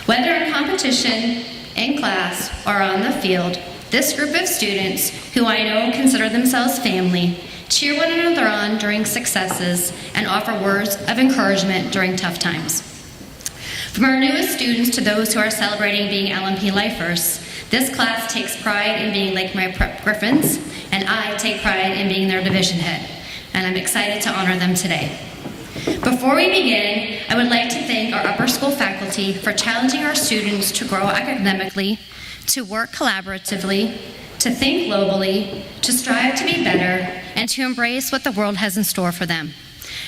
Whether in competition, in class, or on the field, this group of students, who I know consider themselves family, cheer one another on during successes and offer words of encouragement during tough times. From our newest students to those who are celebrating being LMP lifers, this class takes pride in being Lake Mary Prep Griffins, and I take pride in being their division head, and I'm excited to honor them today. Before we begin, I would like to thank our upper school faculty for challenging our students to grow academically, to work collaboratively, to think globally, to strive to be better, and to embrace what the world has in store for them.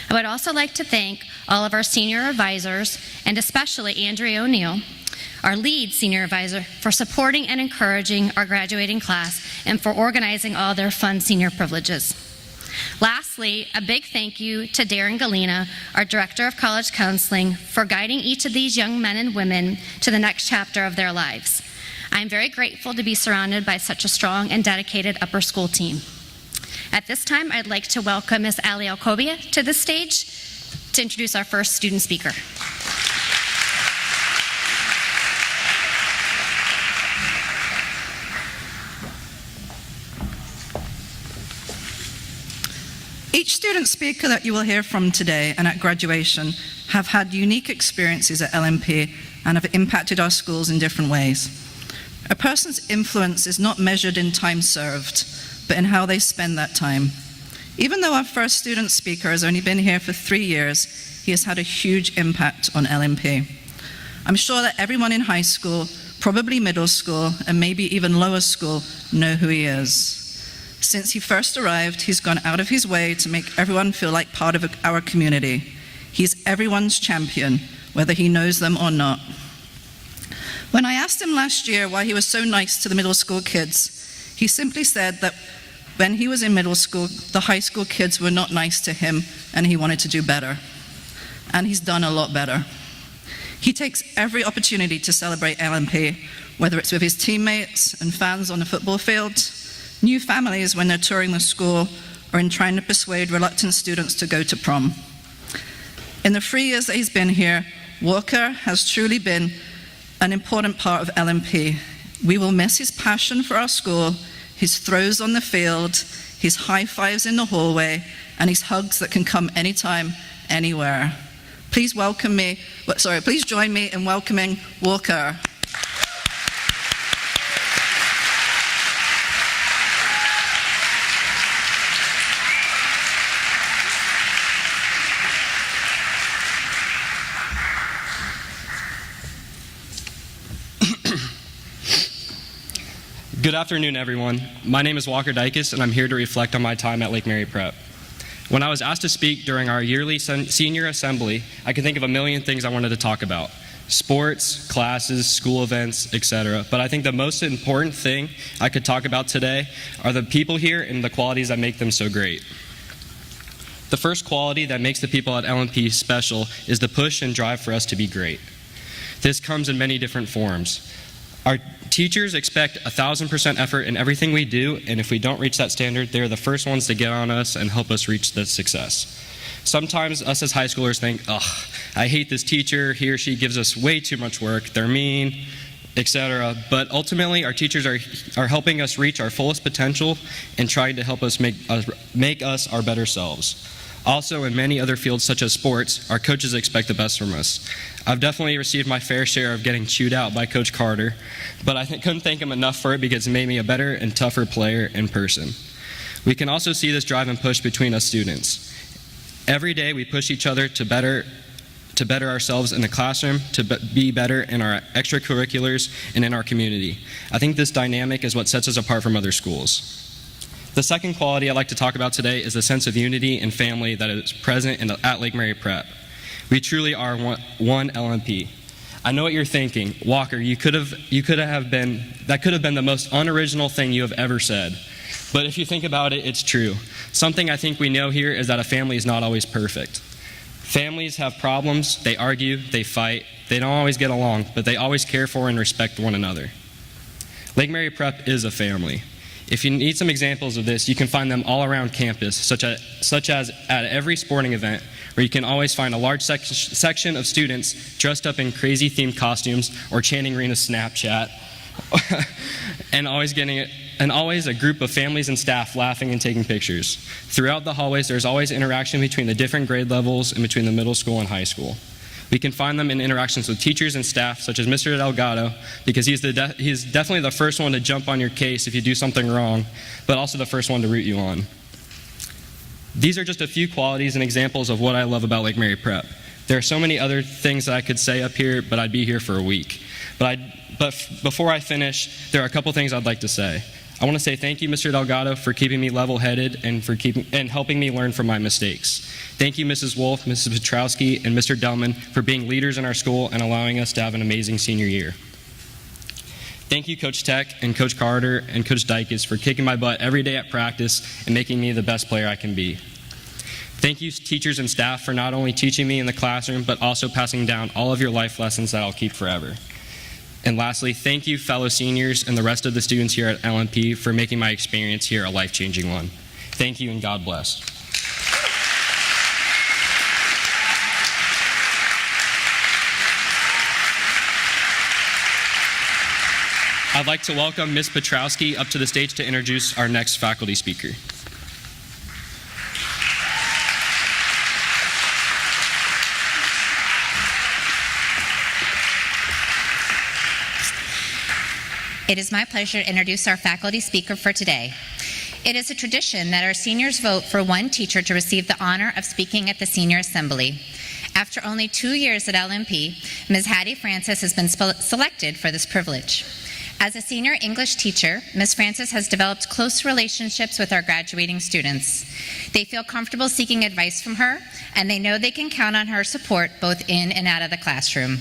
I would also like to thank all of our senior advisors, and especially Andrea O'Neill, our lead senior advisor, for supporting and encouraging our graduating class and for organizing all their fun senior privileges. Lastly, a big thank you to Darren Galena, our Director of College Counseling, for guiding each of these young men and women to the next chapter of their lives. I am very grateful to be surrounded by such a strong and dedicated upper school team. At this time, I'd like to welcome Ms. Ali Alcobia to the stage to introduce our first student speaker. Each student speaker that you will hear from today and at graduation have had unique experiences at LMP and have impacted our schools in different ways. A person's influence is not measured in time served, but in how they spend that time. Even though our first student speaker has only been here for 3 years, he has had a huge impact on LMP. I'm sure that everyone in high school, probably middle school, and maybe even lower school know who he is. Since he first arrived, he's gone out of his way to make everyone feel like part of our community. He's everyone's champion, whether he knows them or not. When I asked him last year why he was so nice to the middle school kids, he simply said that when he was in middle school, the high school kids were not nice to him and he wanted to do better. And he's done a lot better. He takes every opportunity to celebrate LMP, whether it's with his teammates and fans on the football field, new families when they're touring the school, or in trying to persuade reluctant students to go to prom. In the 3 years that he's been here, Walker has truly been an important part of LMP. We will miss his passion for our school, his throws on the field, his high fives in the hallway, and his hugs that can come anytime, anywhere. Please join me in welcoming Walker. Good afternoon, everyone. My name is Walker Dykes, and I'm here to reflect on my time at Lake Mary Prep. When I was asked to speak during our yearly senior assembly, I could think of a million things I wanted to talk about. Sports, classes, school events, etc. But I think the most important thing I could talk about today are the people here and the qualities that make them so great. The first quality that makes the people at LMP special is the push and drive for us to be great. This comes in many different forms. Our teachers expect 1,000% effort in everything we do, and if we don't reach that standard, they're the first ones to get on us and help us reach the success. Sometimes us as high schoolers think, I hate this teacher, he or she gives us way too much work, they're mean, etc. But ultimately, our teachers are helping us reach our fullest potential and trying to help us make us our better selves. Also, in many other fields such as sports, our coaches expect the best from us. I've definitely received my fair share of getting chewed out by Coach Carter, but I couldn't thank him enough for it because it made me a better and tougher player in person. We can also see this drive and push between us students. Every day we push each other to better ourselves in the classroom, to be better in our extracurriculars and in our community. I think this dynamic is what sets us apart from other schools. The second quality I'd like to talk about today is the sense of unity and family that is present at Lake Mary Prep. We truly are one LMP. I know what you're thinking. Walker, that could have been the most unoriginal thing you have ever said. But if you think about it, it's true. Something I think we know here is that a family is not always perfect. Families have problems, they argue, they fight, they don't always get along, but they always care for and respect one another. Lake Mary Prep is a family. If you need some examples of this, you can find them all around campus, such as at every sporting event, where you can always find a large section of students dressed up in crazy themed costumes or chanting Rena's Snapchat, and always a group of families and staff laughing and taking pictures. Throughout the hallways, there's always interaction between the different grade levels and between the middle school and high school. We can find them in interactions with teachers and staff, such as Mr. Delgado, because he's definitely the first one to jump on your case if you do something wrong, but also the first one to root you on. These are just a few qualities and examples of what I love about Lake Mary Prep. There are so many other things that I could say up here, but I'd be here for a week. But before I finish, there are a couple things I'd like to say. I want to say thank you, Mr. Delgado, for keeping me level-headed and helping me learn from my mistakes. Thank you, Mrs. Wolf, Mrs. Petrowski, and Mr. Delman for being leaders in our school and allowing us to have an amazing senior year. Thank you, Coach Tech and Coach Carter and Coach Dykes for kicking my butt every day at practice and making me the best player I can be. Thank you, teachers and staff, for not only teaching me in the classroom, but also passing down all of your life lessons that I'll keep forever. And lastly, thank you, fellow seniors and the rest of the students here at LMP for making my experience here a life-changing one. Thank you and God bless. I'd like to welcome Ms. Petrowski up to the stage to introduce our next faculty speaker. It is my pleasure to introduce our faculty speaker for today. It is a tradition that our seniors vote for one teacher to receive the honor of speaking at the Senior Assembly. After only 2 years at LMP, Ms. Hattie Francis has been selected for this privilege. As a senior English teacher, Ms. Francis has developed close relationships with our graduating students. They feel comfortable seeking advice from her, and they know they can count on her support both in and out of the classroom.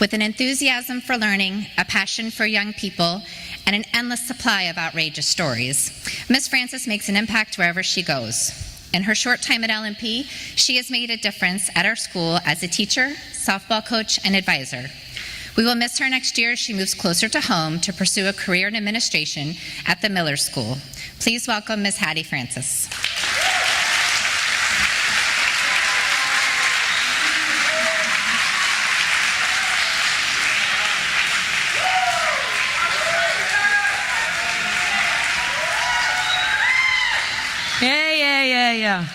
With an enthusiasm for learning, a passion for young people, and an endless supply of outrageous stories, Ms. Francis makes an impact wherever she goes. In her short time at LMP, she has made a difference at our school as a teacher, softball coach, and advisor. We will miss her next year as she moves closer to home to pursue a career in administration at the Miller School. Please welcome Ms. Hattie Francis. Yeah.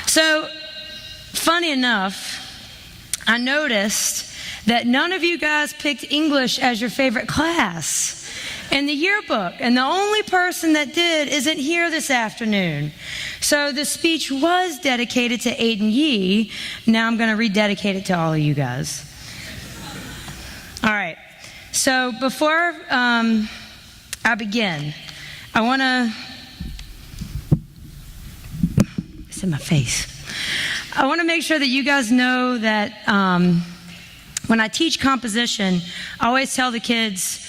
So, funny enough, I noticed that none of you guys picked English as your favorite class in the yearbook, and the only person that did isn't here this afternoon. So the speech was dedicated to Aiden Yee. Now I'm going to rededicate it to all of you guys. All right. So before I begin, I want to... It's in my face. I want to make sure that you guys know that when I teach composition, I always tell the kids,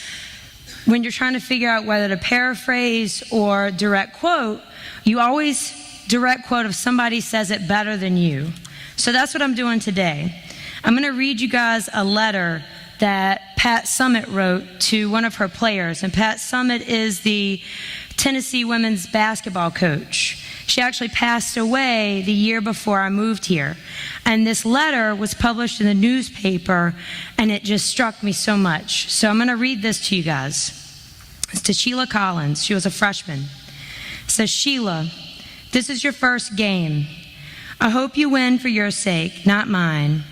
when you're trying to figure out whether to paraphrase or direct quote, you always direct quote if somebody says it better than you. So that's what I'm doing today. I'm going to read you guys a letter that Pat Summit wrote to one of her players. And Pat Summit is the Tennessee women's basketball coach. She actually passed away the year before I moved here. And this letter was published in the newspaper, and it just struck me so much. So I'm going to read this to you guys. It's to Sheila Collins. She was a freshman. It says, Sheila, this is your first game. I hope you win for your sake, not mine,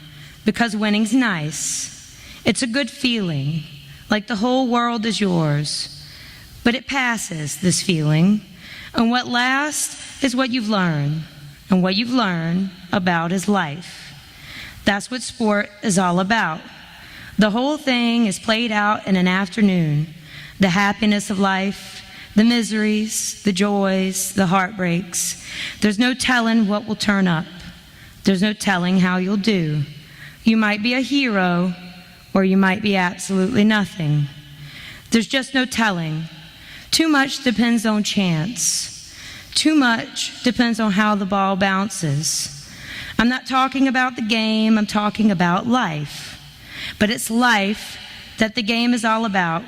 because winning's nice. It's a good feeling, like the whole world is yours. But it passes, this feeling. And what lasts is what you've learned. And what you've learned about is life. That's what sport is all about. The whole thing is played out in an afternoon. The happiness of life, the miseries, the joys, the heartbreaks. There's no telling what will turn up. There's no telling how you'll do. You might be a hero, or you might be absolutely nothing. There's just no telling. Too much depends on chance. Too much depends on how the ball bounces. I'm not talking about the game, I'm talking about life. But it's life that the game is all about.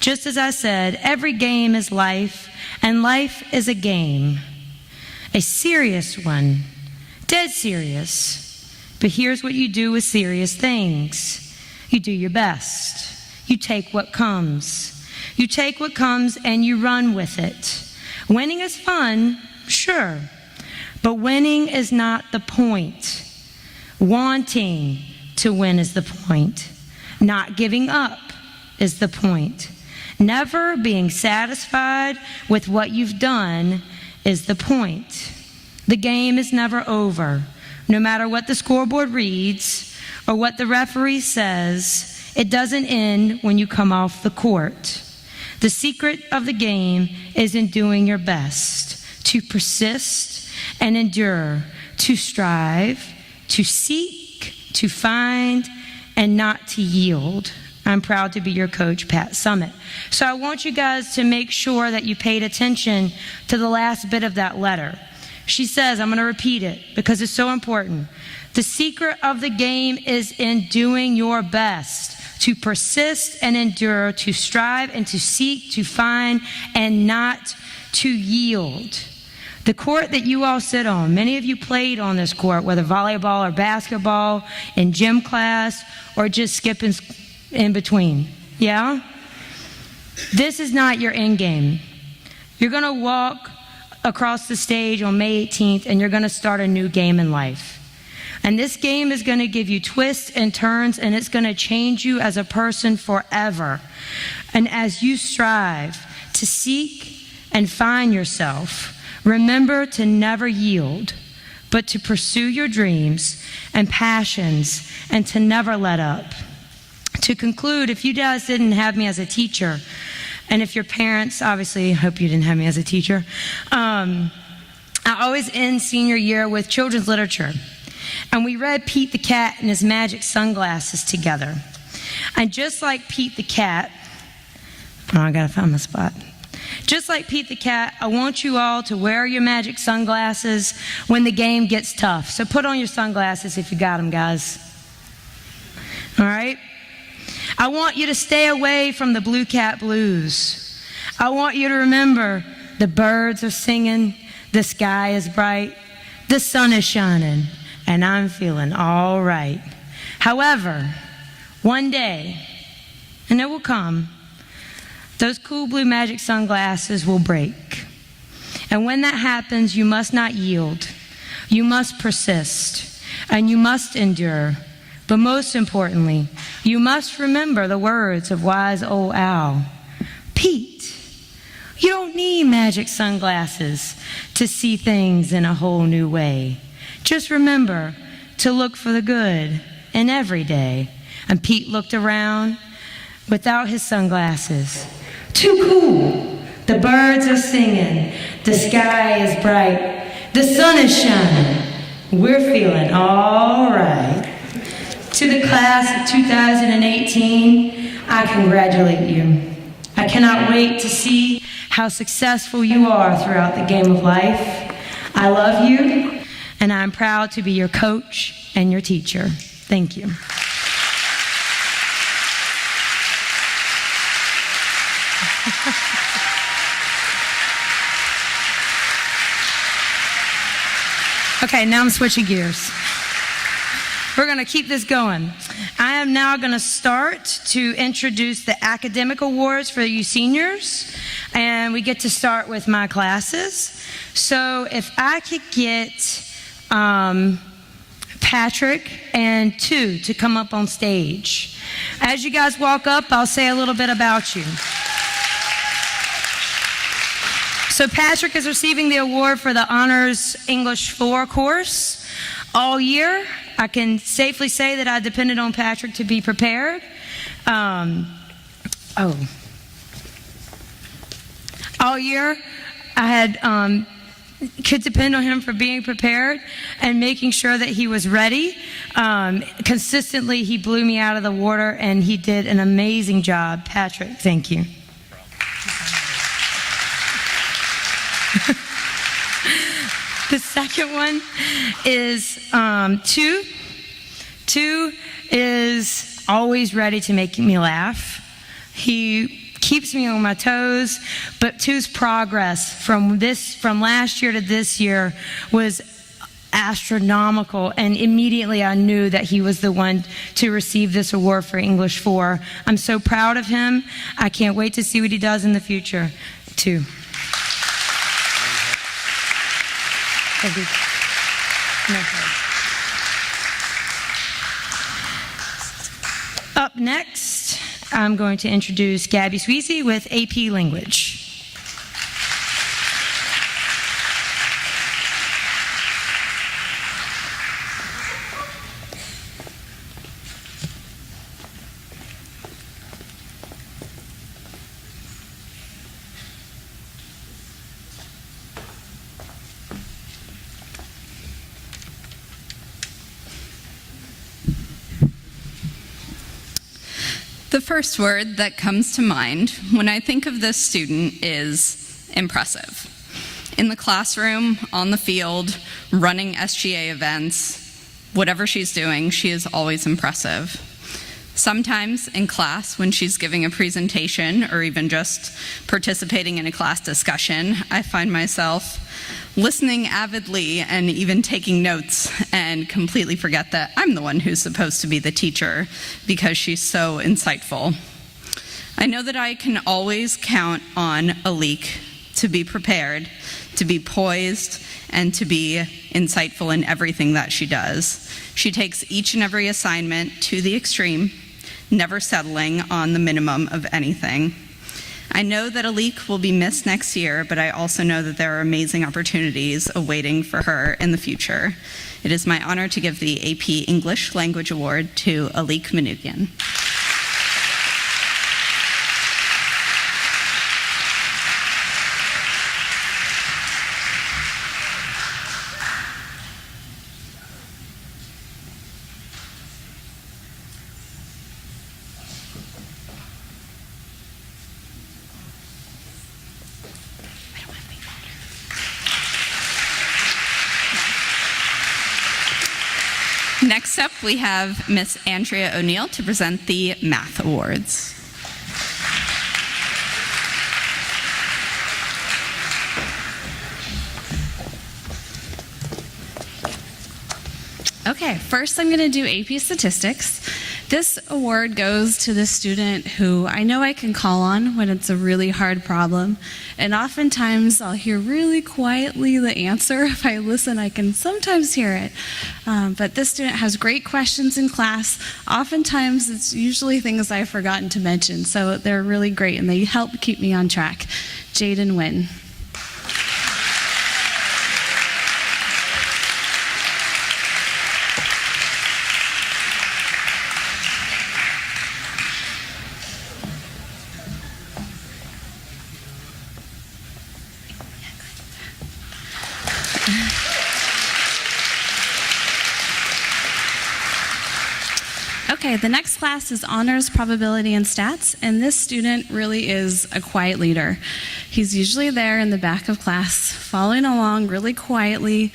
Just as I said, every game is life, and life is a game. A serious one, dead serious. But here's what you do with serious things. You do your best. You take what comes. You take what comes and you run with it. Winning is fun, sure, but winning is not the point. Wanting to win is the point. Not giving up is the point. Never being satisfied with what you've done is the point. The game is never over. No matter what the scoreboard reads or what the referee says, it doesn't end when you come off the court. The secret of the game is in doing your best, to persist and endure, to strive, to seek, to find, and not to yield. I'm proud to be your coach, Pat Summitt. So I want you guys to make sure that you paid attention to the last bit of that letter. She says, I'm going to repeat it because it's so important. The secret of the game is in doing your best, to persist and endure, to strive and to seek, to find, and not to yield. The court that you all sit on, many of you played on this court, whether volleyball or basketball, in gym class, or just skipping in between. Yeah? This is not your end game. You're going to walk across the stage on May 18th, and you're going to start a new game in life. And this game is going to give you twists and turns, and it's going to change you as a person forever. And as you strive to seek and find yourself, remember to never yield, but to pursue your dreams and passions and to never let up. To conclude, if you guys didn't have me as a teacher, and if your parents, obviously, I hope you didn't have me as a teacher, I always end senior year with children's literature. And we read Pete the Cat and his magic sunglasses together. And just like Pete the Cat, I gotta find my spot. Just like Pete the Cat, I want you all to wear your magic sunglasses when the game gets tough. So put on your sunglasses if you got them, guys. All right? I want you to stay away from the Blue Cat Blues. I want you to remember the birds are singing, the sky is bright, the sun is shining, and I'm feeling all right. However, one day, and it will come, those cool blue magic sunglasses will break. And when that happens, you must not yield. You must persist, and you must endure. But most importantly, you must remember the words of wise old Al. Pete, you don't need magic sunglasses to see things in a whole new way. Just remember to look for the good in every day. And Pete looked around without his sunglasses. Too cool. The birds are singing. The sky is bright. The sun is shining. We're feeling all right. To the class of 2018, I congratulate you. I cannot wait to see how successful you are throughout the game of life. I love you, and I'm proud to be your coach and your teacher. Thank you. Okay, now I'm switching gears. We're going to keep this going. I am now going to start to introduce the academic awards for you seniors, and we get to start with my classes. So if I could get Patrick and Tu to come up on stage. As you guys walk up, I'll say a little bit about you. So Patrick is receiving the award for the Honors English 4 course. All year, I can safely say that I depended on Patrick to be prepared. All year, I could depend on him for being prepared and making sure that he was ready. Consistently, he blew me out of the water, and he did an amazing job. Patrick, thank you. The second one is Tu. Tu is always ready to make me laugh. He keeps me on my toes, but Tu's progress from last year to this year was astronomical, and immediately I knew that he was the one to receive this award for English 4. I'm so proud of him. I can't wait to see what he does in the future, too. Up next, I'm going to introduce Gabby Sweezy with AP Language. The first word that comes to mind when I think of this student is impressive. In the classroom, on the field, running SGA events, whatever she's doing, she is always impressive. Sometimes in class, when she's giving a presentation or even just participating in a class discussion, I find myself listening avidly and even taking notes and completely forget that I'm the one who's supposed to be the teacher because she's so insightful. I know that I can always count on Alik to be prepared, to be poised, and to be insightful in everything that she does. She takes each and every assignment to the extreme, never settling on the minimum of anything. I know that Alik will be missed next year, but I also know that there are amazing opportunities awaiting for her in the future. It is my honor to give the AP English Language Award to Alik Manoukian. Next up, we have Miss Andrea O'Neill to present the Math Awards. Okay, first I'm going to do AP Statistics. This award goes to the student who I know I can call on when it's a really hard problem, and oftentimes I'll hear really quietly the answer. If I listen, I can sometimes hear it. But this student has great questions in class. Oftentimes it's usually things I've forgotten to mention, so they're really great and they help keep me on track. Jaden Wynn. Okay, the next class is Honors, Probability, and Stats, and this student really is a quiet leader. He's usually there in the back of class, following along really quietly.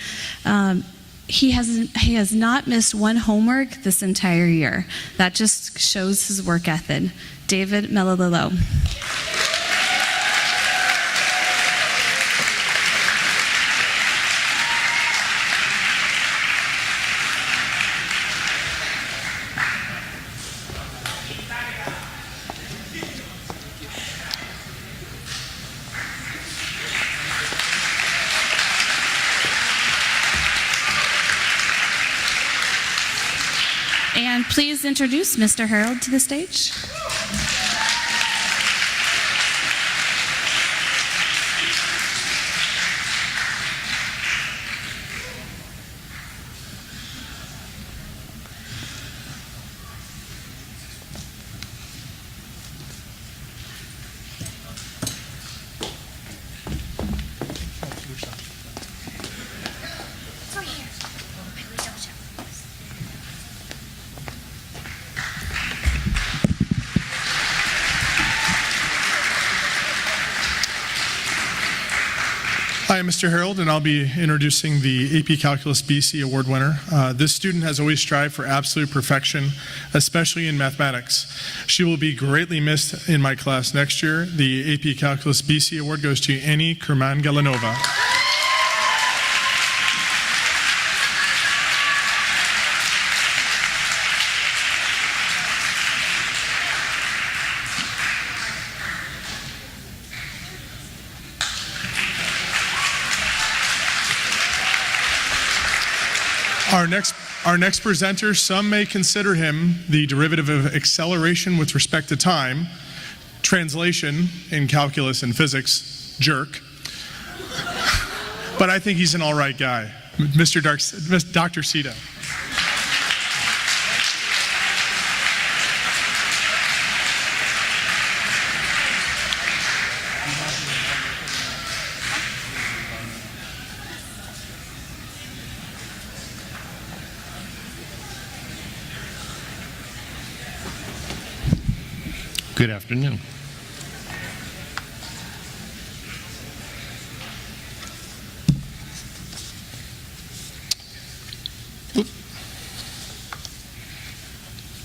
He has not missed one homework this entire year. That just shows his work ethic. David Melalilo. And please introduce Mr. Harold to the stage. Hi, I'm Mr. Harold, and I'll be introducing the AP Calculus BC Award winner. This student has always strived for absolute perfection, especially in mathematics. She will be greatly missed in my class next year. The AP Calculus BC Award goes to Annie Kerman-Galanova. Our next presenter, some may consider him the derivative of acceleration with respect to time, translation in calculus and physics, jerk. But I think he's an all right guy, Dr. Cito. Good afternoon.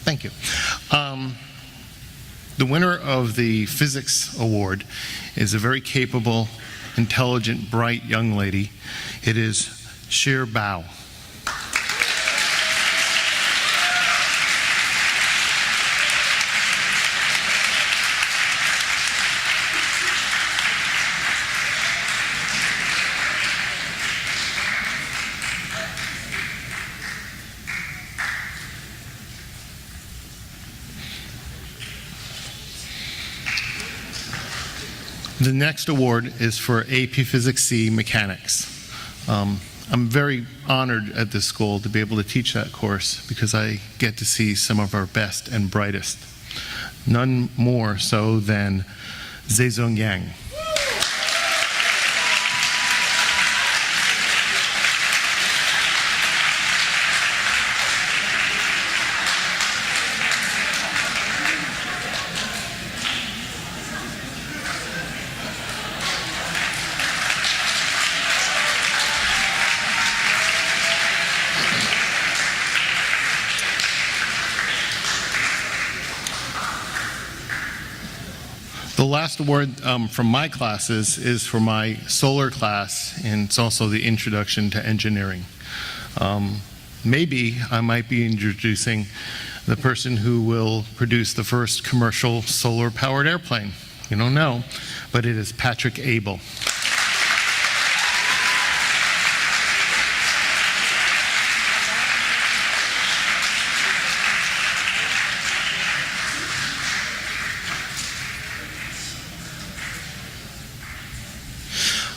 Thank you. The winner of the Physics Award is a very capable, intelligent, bright young lady. It is Shir Bao. The next award is for AP Physics C Mechanics. I'm very honored at this school to be able to teach that course because I get to see some of our best and brightest. None more so than Zezong Yang. The last award from my classes is for my solar class, and it's also the introduction to engineering. Maybe I might be introducing the person who will produce the first commercial solar-powered airplane. You don't know, but it is Patrick Abel.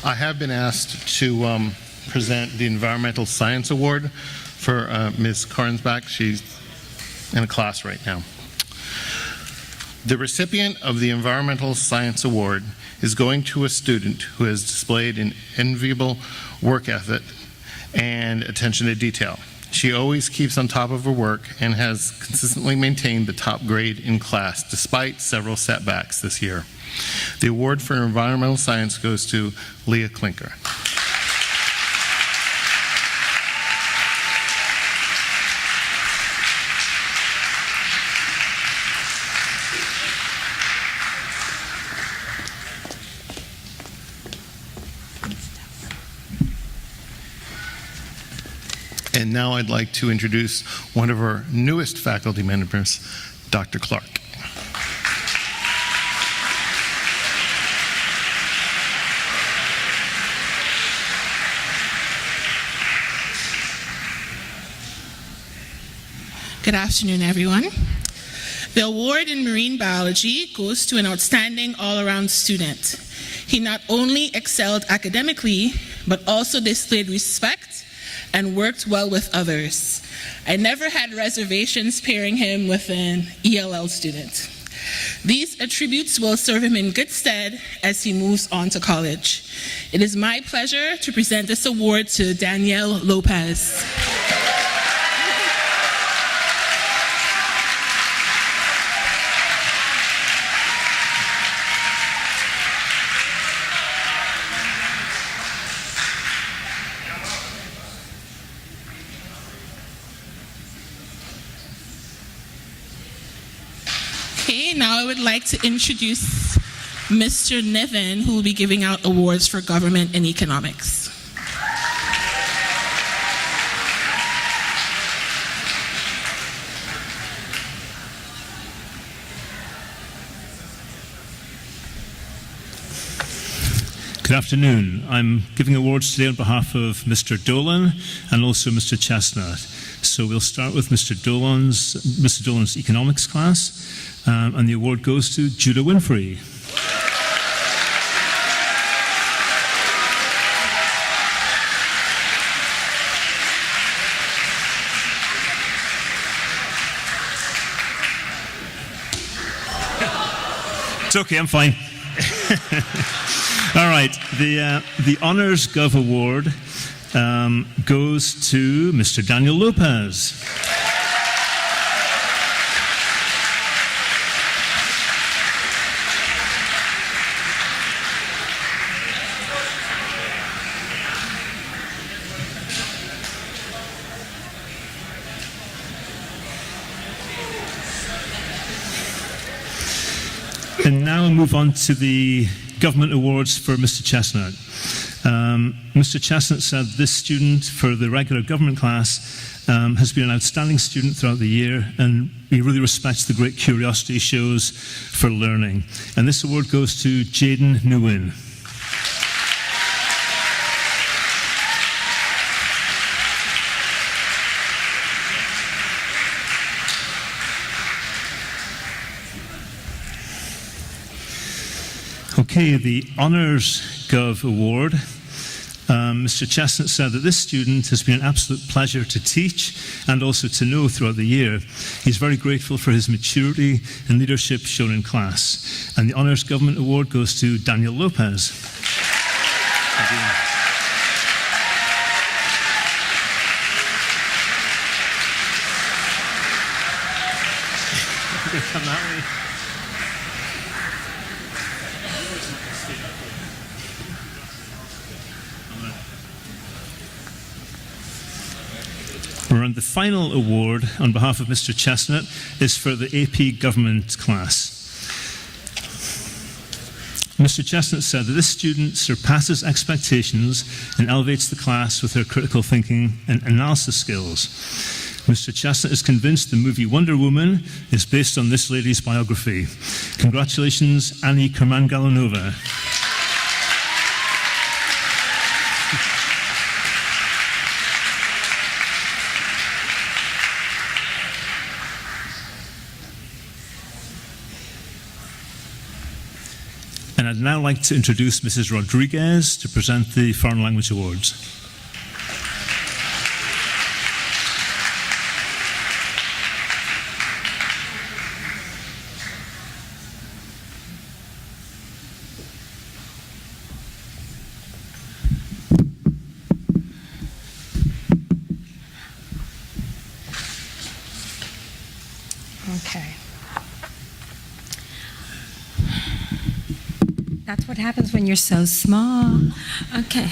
I have been asked to present the Environmental Science Award for Ms. Karnsbach. She's in a class right now. The recipient of the Environmental Science Award is going to a student who has displayed an enviable work ethic and attention to detail. She always keeps on top of her work and has consistently maintained the top grade in class despite several setbacks this year. The award for environmental science goes to Leah Klinker. And now I'd like to introduce one of our newest faculty members, Dr. Clark. Good afternoon, everyone. The award in marine biology goes to an outstanding all-around student. He not only excelled academically, but also displayed respect and worked well with others. I never had reservations pairing him with an ELL student. These attributes will serve him in good stead as he moves on to college. It is my pleasure to present this award to Danielle Lopez. Okay, now I would like to introduce Mr. Niven, who will be giving out awards for government and economics. Good afternoon. I'm giving awards today on behalf of Mr. Dolan and also Mr. Chestnut. So we'll start with Mr. Dolan's economics class, and the award goes to Judah Winfrey. It's okay, I'm fine. All right, the Honors Gov Award goes to Mr. Daniel Lopez. And now we'll move on to the government awards for Mr. Chestnut. Mr. Chestnut said this student for the regular government class has been an outstanding student throughout the year, and he really respects the great curiosity he shows for learning. And this award goes to Jaden Nguyen. Okay, the Honors Gov Award. Mr. Chestnut said that this student has been an absolute pleasure to teach and also to know throughout the year. He's very grateful for his maturity and leadership shown in class. And the Honors Government Award goes to Daniel Lopez. Thank you. Come that way. And the final award on behalf of Mr. Chestnut is for the AP Government class. Mr. Chestnut said that this student surpasses expectations and elevates the class with her critical thinking and analysis skills. Mr. Chestnut is convinced the movie Wonder Woman is based on this lady's biography. Congratulations, Annie Kerman-Galanova. And I'd now like to introduce Mrs. Rodriguez to present the Foreign Language Awards. Okay. That's what happens when you're so small. Okay.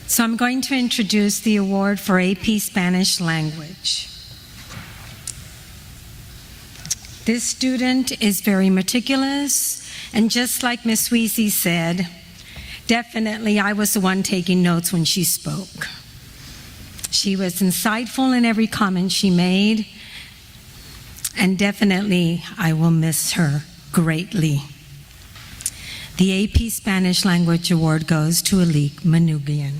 So I'm going to introduce the award for AP Spanish Language. This student is very meticulous, and just like Miss Weezy said, definitely I was the one taking notes when she spoke. She was insightful in every comment she made, and definitely I will miss her greatly. The AP Spanish Language Award goes to Alik Manugian.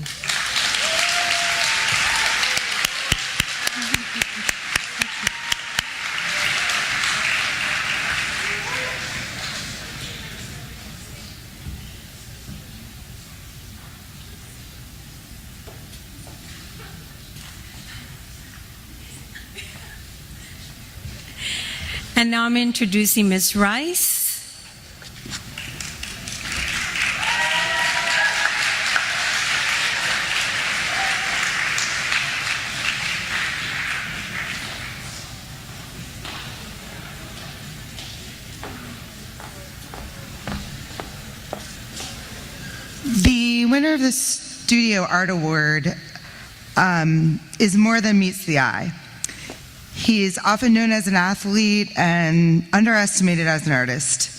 And now I'm introducing Ms. Rice. The winner of the Studio Art Award is More Than Meets the Eye. He is often known as an athlete and underestimated as an artist.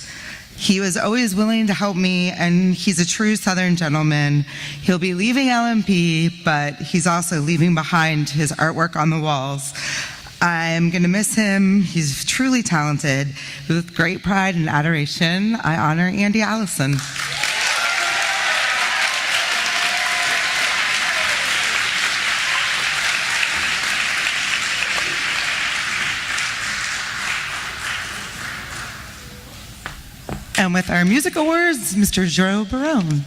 He was always willing to help me, and he's a true Southern gentleman. He'll be leaving LMP, but he's also leaving behind his artwork on the walls. I'm going to miss him. He's truly talented. With great pride and adoration, I honor Andy Allison. And with our music awards, Mr. Joe Barone.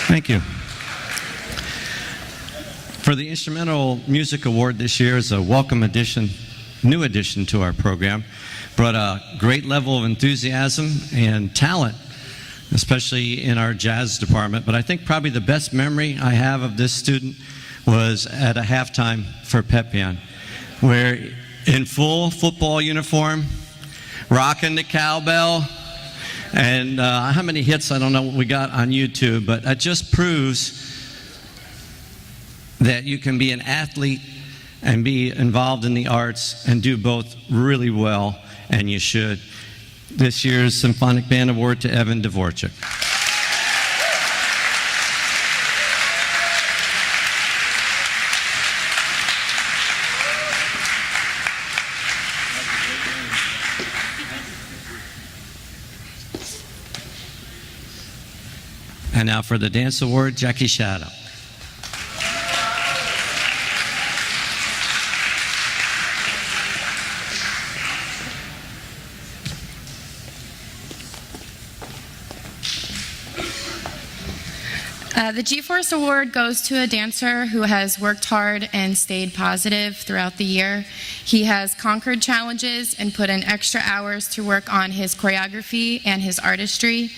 Thank you. For the Instrumental Music Award this year is a welcome addition, new addition to our program. Brought a great level of enthusiasm and talent, especially in our jazz department. But I think probably the best memory I have of this student was at a halftime for Pepian, where in full football uniform, rocking the cowbell, and how many hits, I don't know what we got on YouTube, but it just proves that you can be an athlete and be involved in the arts and do both really well, and you should. This year's Symphonic Band Award to Evan Dvorak. And now for the Dance Award, Jackie Shadow. The G-Force Award goes to a dancer who has worked hard and stayed positive throughout the year. He has conquered challenges and put in extra hours to work on his choreography and his artistry.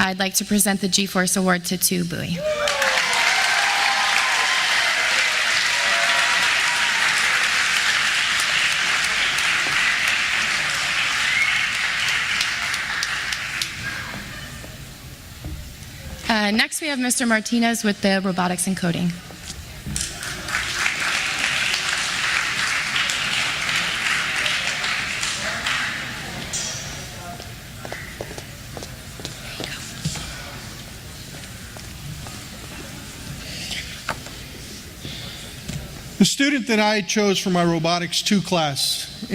I'd like to present the G-Force Award to Tu Bui. Next, we have Mr. Martinez with the robotics and coding. The student that I chose for my Robotics 2 class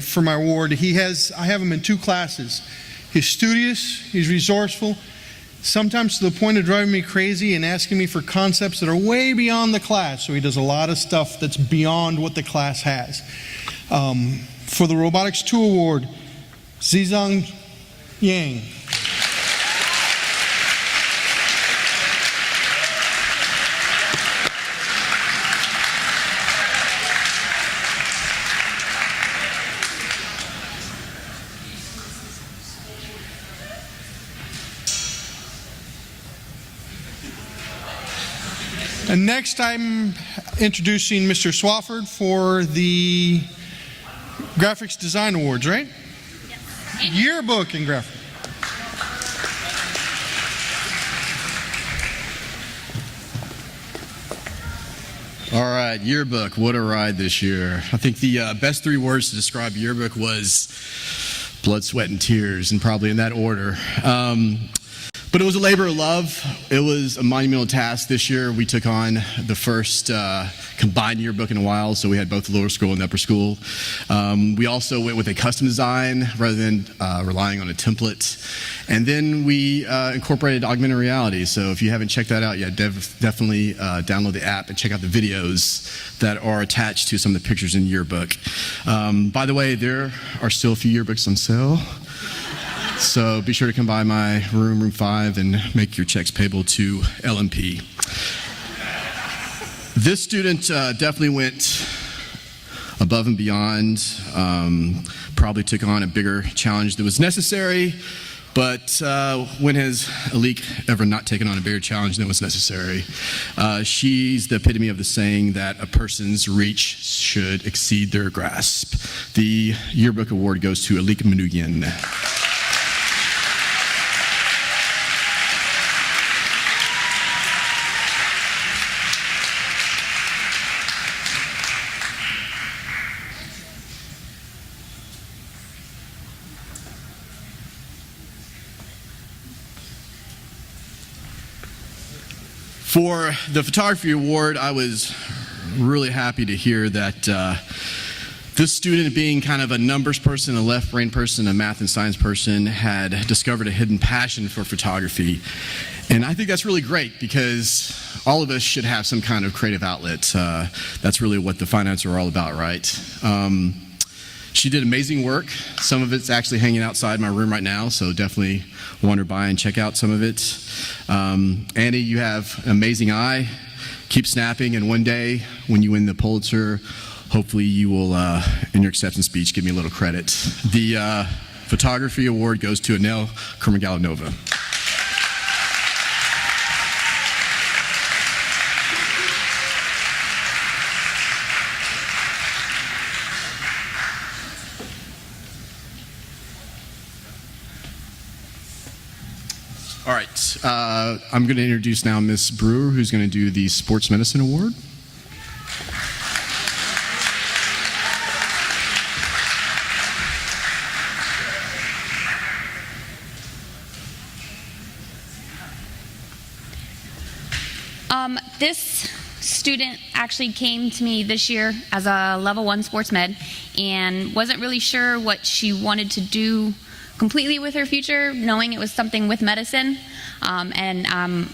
for my award, I have him in 2 classes. He's studious, he's resourceful, sometimes to the point of driving me crazy and asking me for concepts that are way beyond the class. So he does a lot of stuff that's beyond what the class has. For the Robotics 2 Award, Zizang Yang. And next I'm introducing Mr. Swafford for the Graphics Design Awards, right? Yes. Yearbook and graphics. All right, yearbook, what a ride this year. I think the best 3 words to describe yearbook was blood, sweat, and tears, and probably in that order. But it was a labor of love. It was a monumental task this year. We took on the first combined yearbook in a while, so we had both the lower school and upper school. We also went with a custom design rather than relying on a template. And then we incorporated augmented reality. So if you haven't checked that out yet, definitely download the app and check out the videos that are attached to some of the pictures in the yearbook. By the way, there are still a few yearbooks on sale. So be sure to come by my room 5, and make your checks payable to LMP. This student definitely went above and beyond, probably took on a bigger challenge that was necessary, But when has Alik ever not taken on a bigger challenge than was necessary? She's the epitome of the saying that a person's reach should exceed their grasp. The yearbook award goes to Alik Manoogian. For the photography award, I was really happy to hear that this student, being kind of a numbers person, a left brain person, a math and science person, had discovered a hidden passion for photography. And I think that's really great because all of us should have some kind of creative outlet. That's really what the Fine Arts are all about, right? She did amazing work. Some of it's actually hanging outside my room right now, so definitely wander by and check out some of it. Annie, you have an amazing eye. Keep snapping, and one day when you win the Pulitzer, hopefully you will, in your acceptance speech, give me a little credit. The photography award goes to Anel Kurmagalanova. All right, I'm going to introduce now Ms. Brewer, who's going to do the Sports Medicine Award. This student actually came to me this year as a level 1 sports med and wasn't really sure what she wanted to do completely with her future, knowing it was something with medicine. And I'm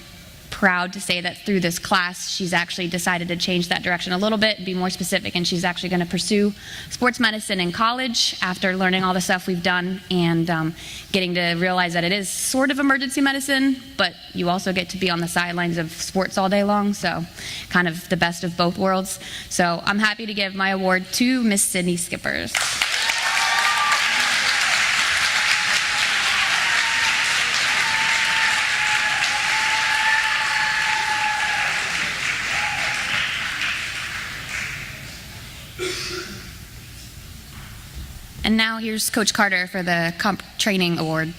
proud to say that through this class, she's actually decided to change that direction a little bit, be more specific, and she's actually going to pursue sports medicine in college after learning all the stuff we've done and getting to realize that it is sort of emergency medicine, but you also get to be on the sidelines of sports all day long, so kind of the best of both worlds. So I'm happy to give my award to Miss Sydney Skippers. And now here's Coach Carter for the Comp Training Award.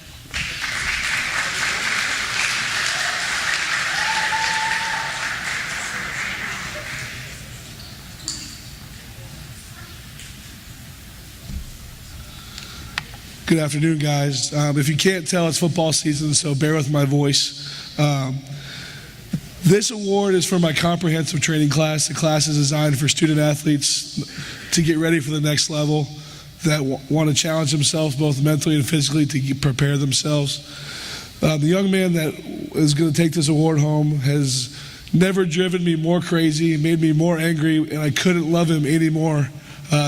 Good afternoon, guys. If you can't tell, it's football season, so bear with my voice. This award is for my comprehensive training class. The class is designed for student athletes to get ready for the next level, that want to challenge themselves both mentally and physically to prepare themselves. The young man that is going to take this award home has never driven me more crazy, made me more angry, and I couldn't love him anymore.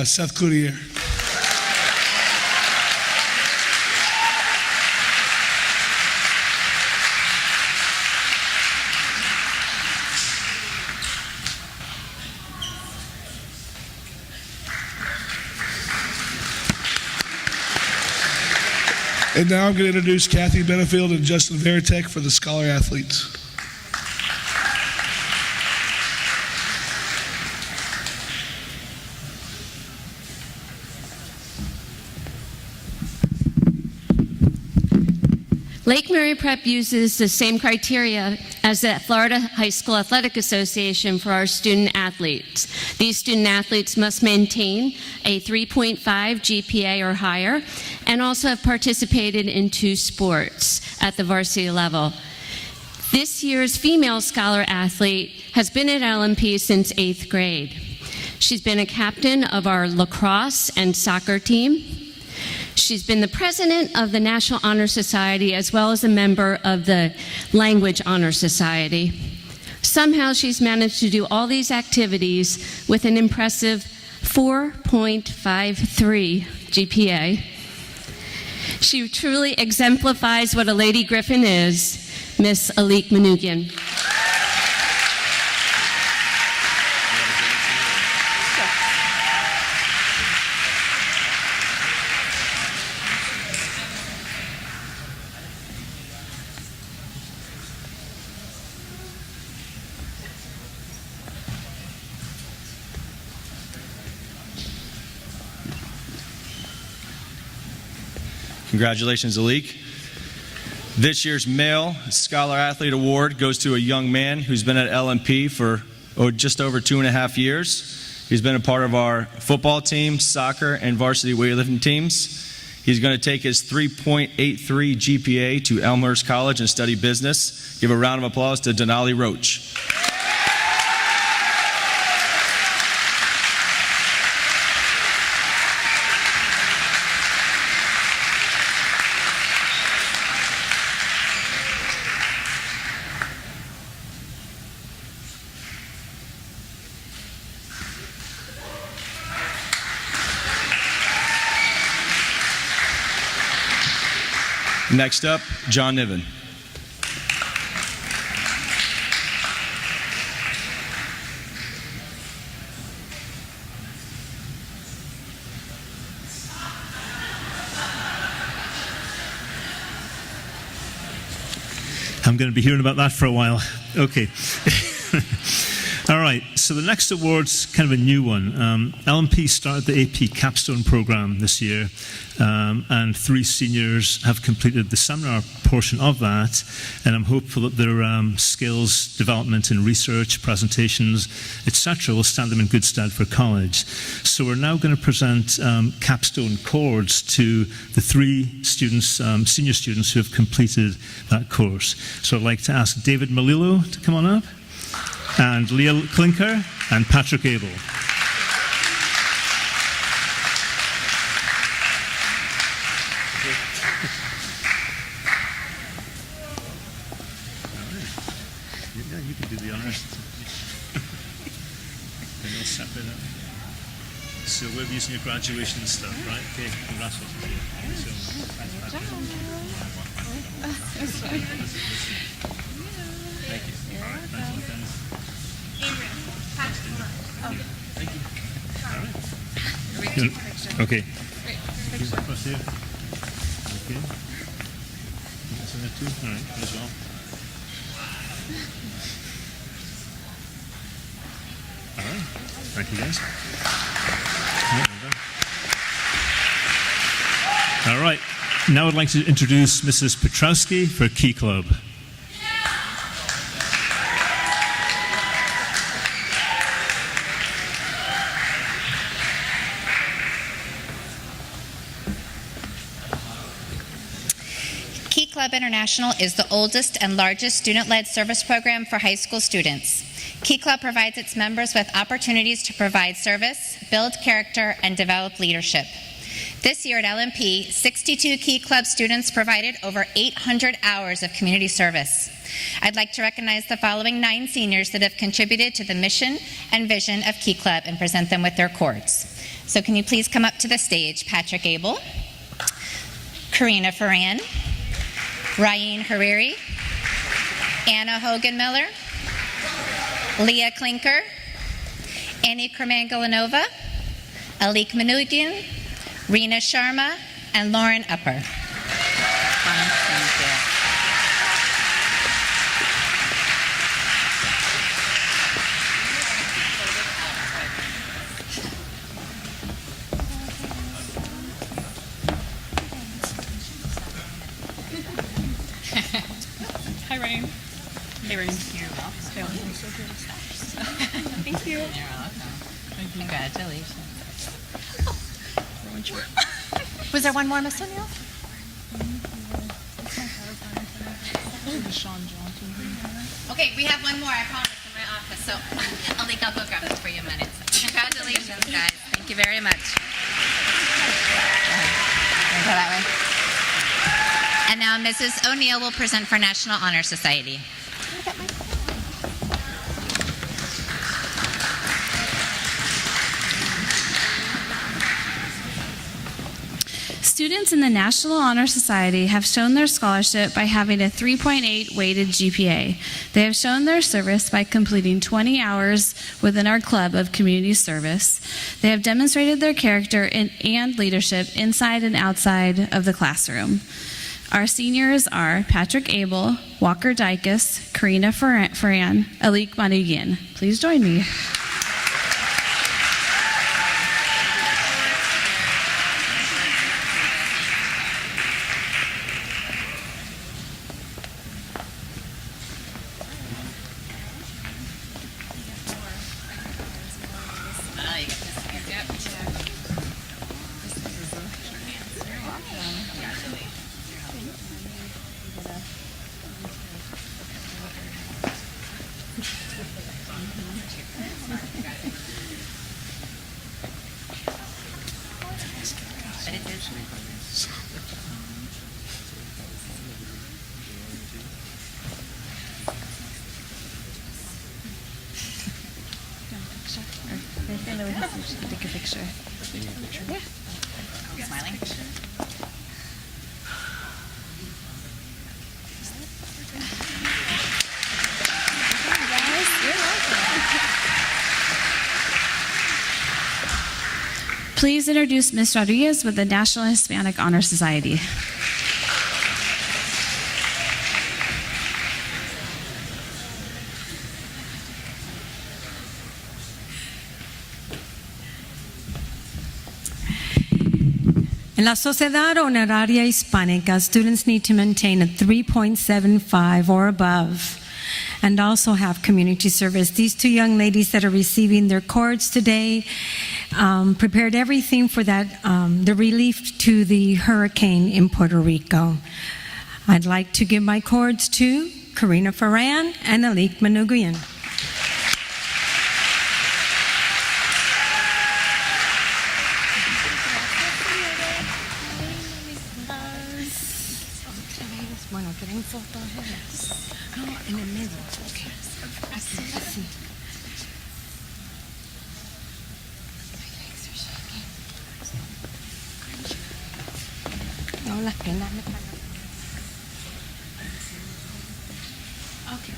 Seth Cloutier. And now I'm going to introduce Kathy Benefield and Justin Veritek for the Scholar Athletes. Lake Mary Prep uses the same criteria as the Florida High School Athletic Association for our student athletes. These student athletes must maintain a 3.5 GPA or higher and also have participated in 2 sports at the varsity level. This year's female scholar athlete has been at LMP since 8th grade. She's been a captain of our lacrosse and soccer team. She's been the president of the National Honor Society as well as a member of the Language Honor Society. Somehow she's managed to do all these activities with an impressive 4.53 GPA. She truly exemplifies what a Lady Griffin is, Miss Alik Manoogian. Congratulations, Alik. This year's Male Scholar Athlete Award goes to a young man who's been at LMP for just over 2.5 years. He's been a part of our football team, soccer, and varsity weightlifting teams. He's going to take his 3.83 GPA to Elmhurst College and study business. Give a round of applause to Denali Roach. Next up, John Niven. I'm going to be hearing about that for a while. Okay. All right, so the next award's kind of a new one. LMP started the AP Capstone program this year, and 3 seniors have completed the seminar portion of that, and I'm hopeful that their skills development in research, presentations, etc. will stand them in good stead for college. So we're now going to present capstone cords to the 3 students, senior students who have completed that course. So I'd like to ask David Malilo to come on up, and Leah Klinker and Patrick Abel. Yeah, you can do the honors. Then you'll separate it. So we're using your graduation stuff, right? Okay, congratulations. Thank you. All right, thanks. Okay. Okay. Across here. Okay. That's in there too. All right, as well. All right. Thank you, guys. All right. Now I'd like to introduce Mrs. Petrowski for Key Club. Key Club International is the oldest and largest student-led service program for high school students. Key Club provides its members with opportunities to provide service, build character, and develop leadership. This year at LMP, 62 Key Club students provided over 800 hours of community service. I'd like to recognize the following 9 seniors that have contributed to the mission and vision of Key Club and present them with their cords. So can you please come up to the stage? Patrick Abel, Karina Ferran, Ryan Hariri, Anna Hogan-Miller, Leah Klinker, Annie Kermangalanova, Alik Manougian, Rena Sharma, and Lauren Upper. Hi, Ryan. Hey, Ryan. You're welcome. Thank you. You're welcome. Congratulations. Was there one more, Miss O'Neill? Okay, we have one more, I promise, in my office. So I'll go grab it for you a minute. So, congratulations, guys. Thank you very much. Go that way. And now Mrs. O'Neill will present for National Honor Society. Students in the National Honor Society have shown their scholarship by having a 3.8 weighted GPA. They have shown their service by completing 20 hours within our club of community service. They have demonstrated their character and leadership inside and outside of the classroom. Our seniors are Patrick Abel, Walker Dykus, Karina Ferran, Alik Manougian. Please join me. Take a picture. Yeah. Smiling. Please introduce Ms. Rodriguez with the National Hispanic Honor Society. In la Sociedad Honoraria Hispánica, students need to maintain a 3.75 or above and also have community service. These two young ladies that are receiving their cords today prepared everything for that, the relief to the hurricane in Puerto Rico. I'd like to give my cords to Karina Ferran and Alik Manugian. Bueno, ¿quieren fotos? No, en el medio. Okay. Así, así. No, las piernas me pagan. Okay.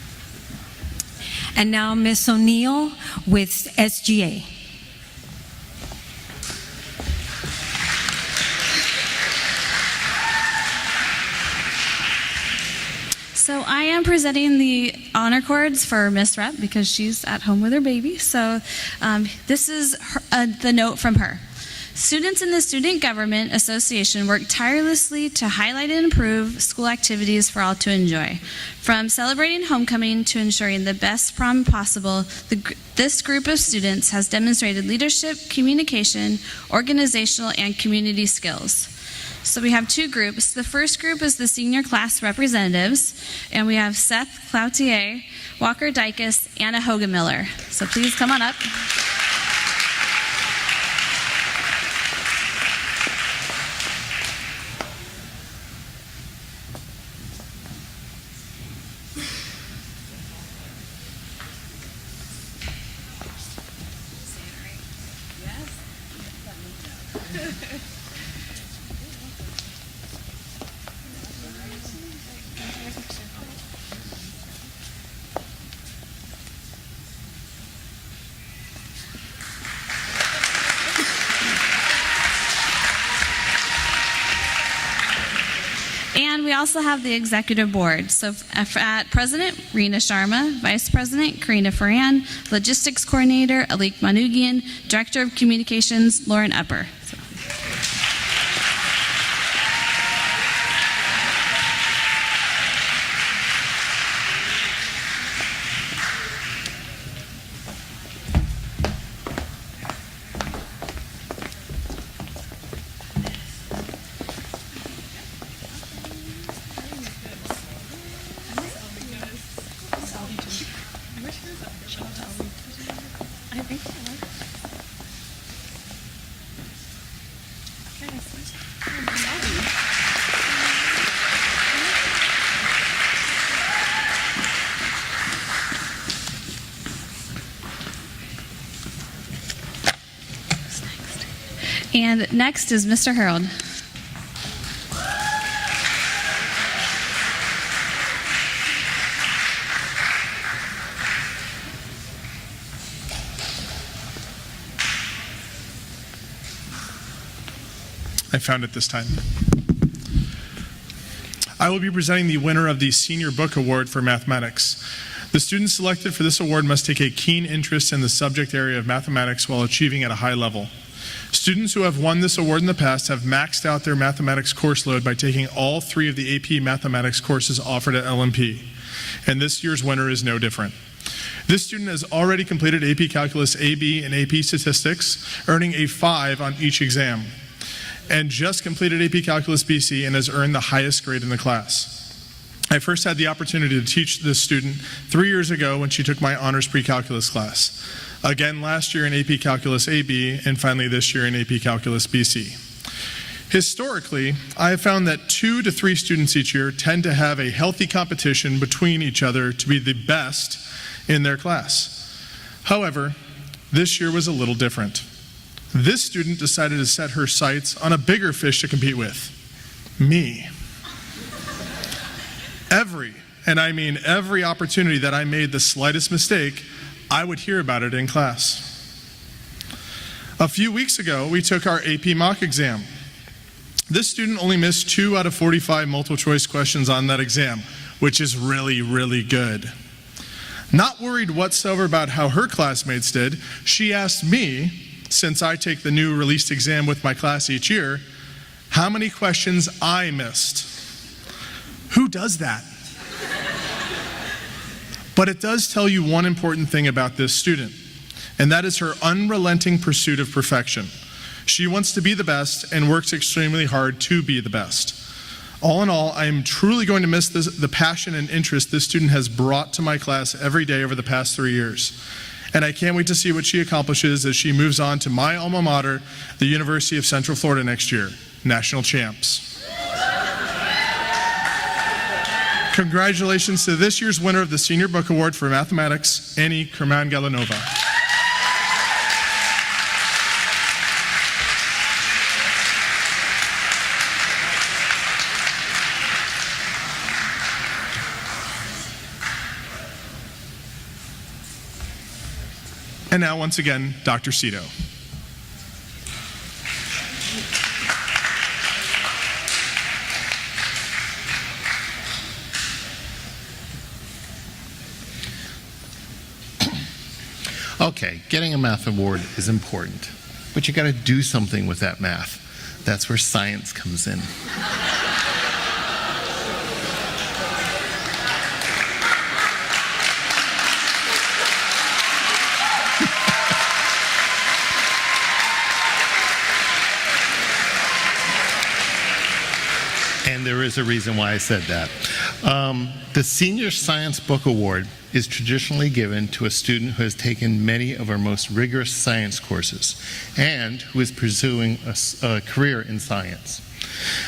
And now Miss O'Neill with SGA. So I am presenting the honor cords for Miss Rep because she's at home with her baby. So this is the note from her. Students in the Student Government Association work tirelessly to highlight and improve school activities for all to enjoy. From celebrating homecoming to ensuring the best prom possible, this group of students has demonstrated leadership, communication, organizational, and community skills. So we have two groups. The first group is the senior class representatives, and we have Seth Cloutier, Walker Dykes, Anna Hogan-Miller. So please come on up. And we also have the executive board. So at President, Rena Sharma, Vice President, Karina Ferran, Logistics Coordinator, Alik Manugian, Director of Communications, Lauren Upper. And next is Mr. Harold. I found it this time. I will be presenting the winner of the Senior Book Award for Mathematics. The students selected for this award must take a keen interest in the subject area of mathematics while achieving at a high level. Students who have won this award in the past have maxed out their mathematics course load by taking all 3 of the AP mathematics courses offered at LMP, and this year's winner is no different. This student has already completed AP Calculus AB and AP Statistics, earning a 5 on each exam, and just completed AP Calculus BC and has earned the highest grade in the class. I first had the opportunity to teach this student 3 years ago when she took my honors pre-calculus class. Again last year in AP Calculus AB, and finally this year in AP Calculus BC. Historically, I have found that 2 to 3 students each year tend to have a healthy competition between each other to be the best in their class. However, this year was a little different. This student decided to set her sights on a bigger fish to compete with, me. Every opportunity that I made the slightest mistake, I would hear about it in class. A few weeks ago, we took our AP mock exam. This student only missed 2 out of 45 multiple choice questions on that exam, which is really, really good. Not worried whatsoever about how her classmates did, she asked me, since I take the new released exam with my class each year, how many questions I missed. Who does that? But it does tell you one important thing about this student, and that is her unrelenting pursuit of perfection. She wants to be the best and works extremely hard to be the best. All in all, I am truly going to miss the passion and interest this student has brought to my class every day over the past 3 years. And I can't wait to see what she accomplishes as she moves on to my alma mater, the University of Central Florida next year, national champs. Congratulations to this year's winner of the Senior Book Award for Mathematics, Annie Kerman-Galanova. And now, once again, Dr. Cito. Okay, getting a math award is important, but you got to do something with that math. That's where science comes in. And there is a reason why I said that. The Senior Science Book Award is traditionally given to a student who has taken many of our most rigorous science courses and who is pursuing a career in science.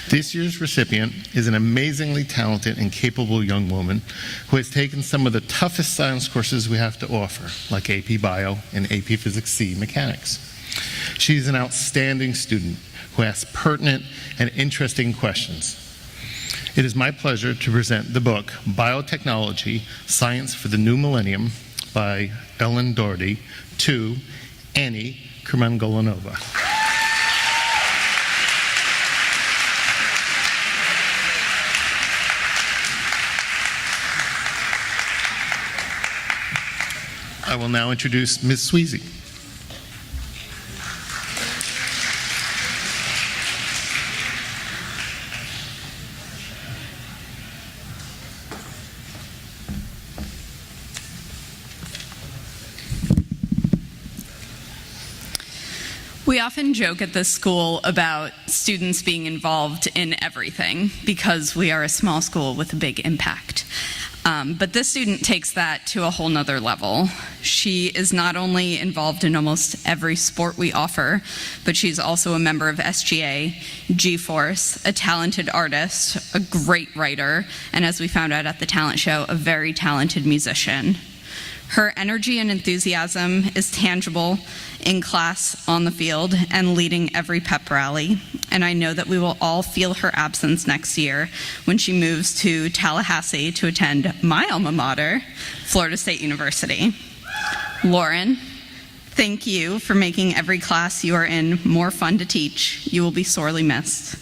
This year's recipient is an amazingly talented and capable young woman who has taken some of the toughest science courses we have to offer, like AP Bio and AP Physics C Mechanics. She's an outstanding student who asks pertinent and interesting questions. It is my pleasure to present the book, Biotechnology, Science for the New Millennium by Ellen Doherty to Annie Kerman-Galanova. I will now introduce Ms. Sweezy. We often joke at this school about students being involved in everything because we are a small school with a big impact. But this student takes that to a whole nother level. She is not only involved in almost every sport we offer, but she's also a member of SGA, G-Force, a talented artist, a great writer, and as we found out at the talent show, a very talented musician. Her energy and enthusiasm is tangible in class, on the field, and leading every pep rally. And I know that we will all feel her absence next year when she moves to Tallahassee to attend my alma mater, Florida State University. Lauren, thank you for making every class you are in more fun to teach. You will be sorely missed.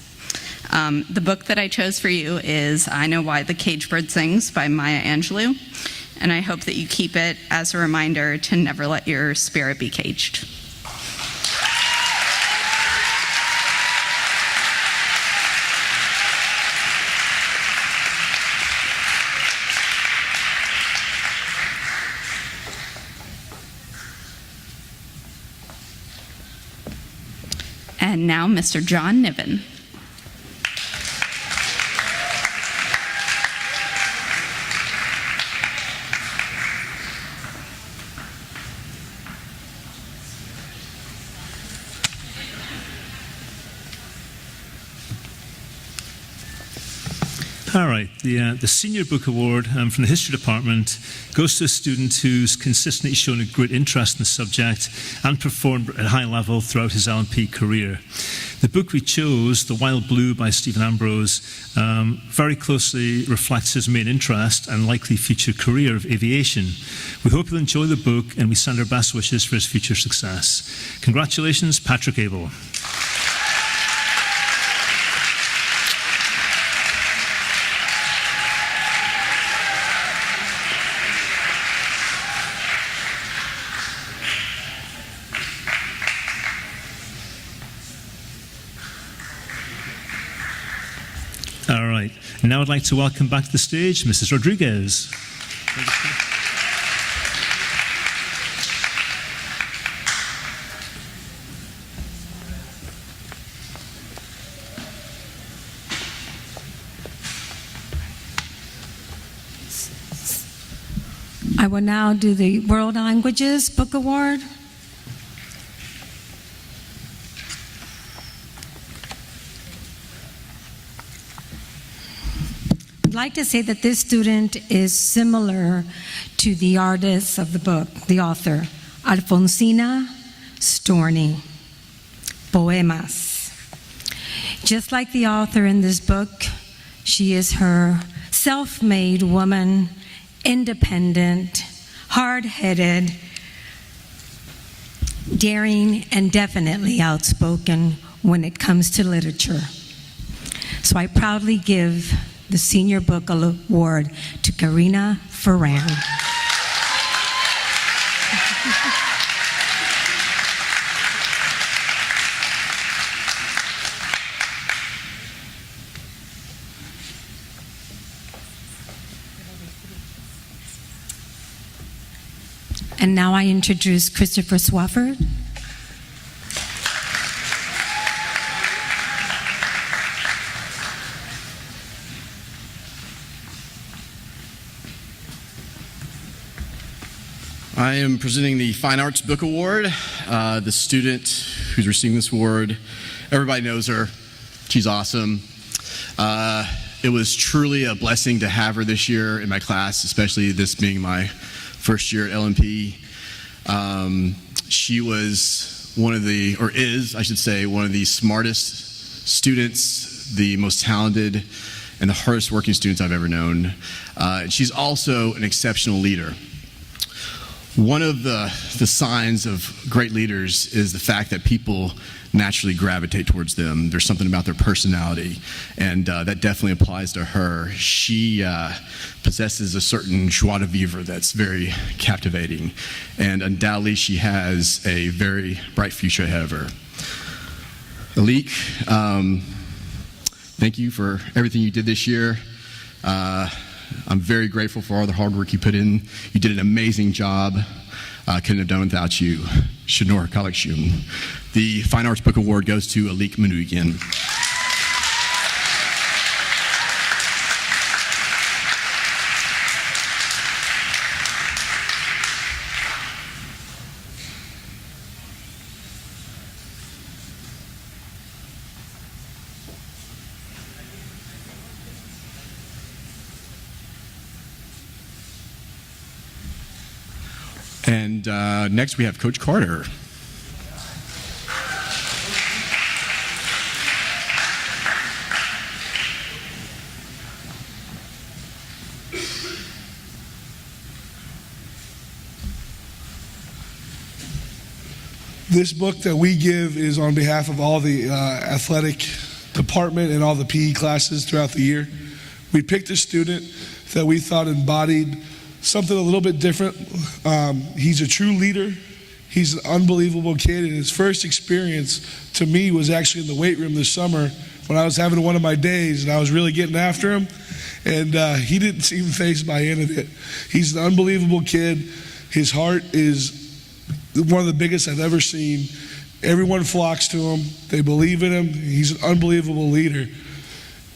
The book that I chose for you is I Know Why the Caged Bird Sings by Maya Angelou. And I hope that you keep it as a reminder to never let your spirit be caged. And now, Mr. John Niven. All right, the Senior Book Award from the History Department goes to a student who's consistently shown a great interest in the subject and performed at a high level throughout his LMP career. The book we chose, The Wild Blue by Stephen Ambrose, very closely reflects his main interest and likely future career of aviation. We hope you'll enjoy the book and we send our best wishes for his future success. Congratulations, Patrick Abel. All right. Now I'd like to welcome back to the stage Mrs. Rodriguez. I will now do the World Languages Book Award. I'd like to say that this student is similar to the artist of the book, the author, Alfonsina Storni, Poemas. Just like the author in this book, she is her self-made woman, independent, hard-headed, daring, and definitely outspoken when it comes to literature. So I proudly give the Senior Book Award to Karina Ferran. And now I introduce Christopher Swafford. I am presenting the Fine Arts Book Award. The student who's receiving this award, everybody knows her. She's awesome. It was truly a blessing to have her this year in my class, especially this being my first year at LMP. She was one of the, or is, I should say, one of the smartest students, the most talented, and the hardest working students I've ever known. She's also an exceptional leader. One of the signs of great leaders is the fact that people naturally gravitate towards them. There's something about their personality, and that definitely applies to her. She possesses a certain joie de vivre that's very captivating, and undoubtedly she has a very bright future ahead of her. Alik, thank you for everything you did this year. I'm very grateful for all the hard work you put in. You did an amazing job. Couldn't have done without you. Shanor Kalakshum. The Fine Arts Book Award goes to Alik Manugian. And next we have Coach Carter. This book that we give is on behalf of all the athletic department and all the PE classes throughout the year. We picked a student that we thought embodied something a little bit different. He's a true leader. He's an unbelievable kid, and his first experience to me was actually in the weight room this summer when I was having one of my days and I was really getting after him, and he didn't seem fazed by any of it. He's an unbelievable kid. His heart is one of the biggest I've ever seen, Everyone flocks to him. They believe in him. He's an unbelievable leader.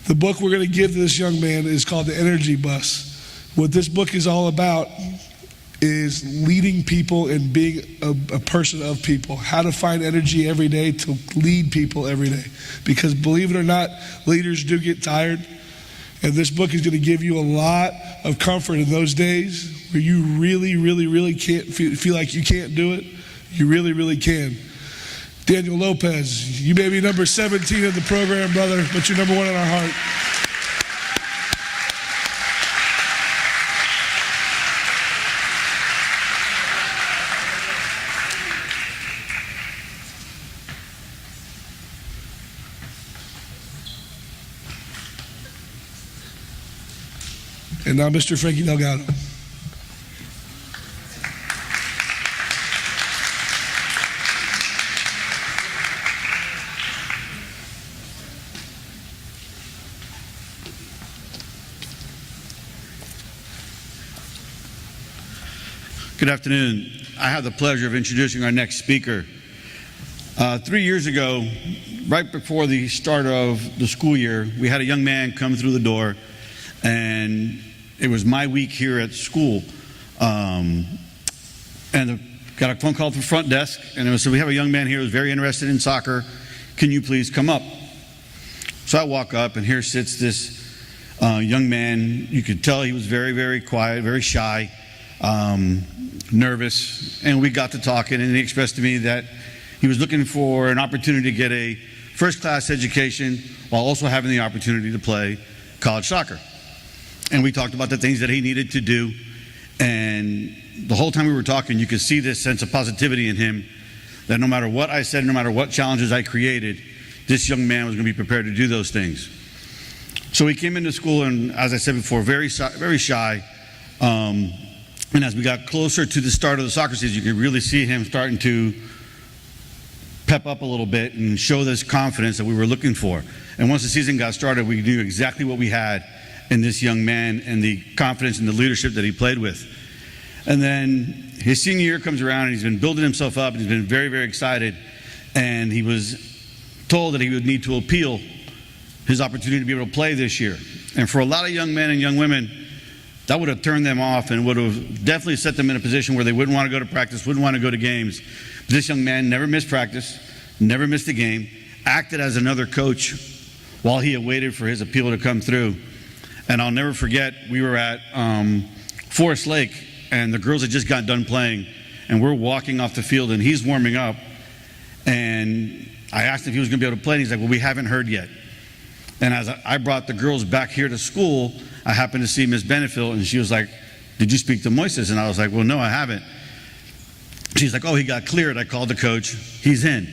The book we're going to give to this young man is called The Energy Bus. What this book is all about is leading people and being a person of people, how to find energy every day to lead people every day. Because believe it or not, leaders do get tired. And this book is going to give you a lot of comfort in those days where you really, really, really can't feel like you can't do it. You really, really can. Daniel Lopez, you may be number 17 in the program, brother, but you're number 1 in our heart. And now Mr. Frankie Delgado. Good afternoon. I have the pleasure of introducing our next speaker. 3 years ago, right before the start of the school year, we had a young man come through the door, and it was my week here at school. And got a phone call from the front desk, and it said, we have a young man here who's very interested in soccer. Can you please come up? So I walk up, and here sits this young man. You could tell he was very, very quiet, very shy, nervous. And we got to talking, and he expressed to me that he was looking for an opportunity to get a first-class education while also having the opportunity to play college soccer. And we talked about the things that he needed to do. And the whole time we were talking, you could see this sense of positivity in him, that no matter what I said, no matter what challenges I created, this young man was going to be prepared to do those things. So he came into school, and as I said before, very shy. And as we got closer to the start of the soccer season, you could really see him starting to pep up a little bit and show this confidence that we were looking for. And once the season got started, we knew exactly what we had in this young man and the confidence and the leadership that he played with. And then his senior year comes around, and he's been building himself up, and he's been very, very excited. And he was told that he would need to appeal his opportunity to be able to play this year. And for a lot of young men and young women, that would have turned them off and would have definitely set them in a position where they wouldn't want to go to practice, wouldn't want to go to games. But this young man never missed practice, never missed a game, acted as another coach while he awaited for his appeal to come through. And I'll never forget, we were at Forest Lake, and the girls had just got done playing, and we're walking off the field, and he's warming up. And I asked if he was going to be able to play, and he's like, well, we haven't heard yet. And as I brought the girls back here to school, I happened to see Ms. Benefield, and she was like, did you speak to Moises? And I was like, well, no, I haven't. She's like, oh, he got cleared. I called the coach. He's in.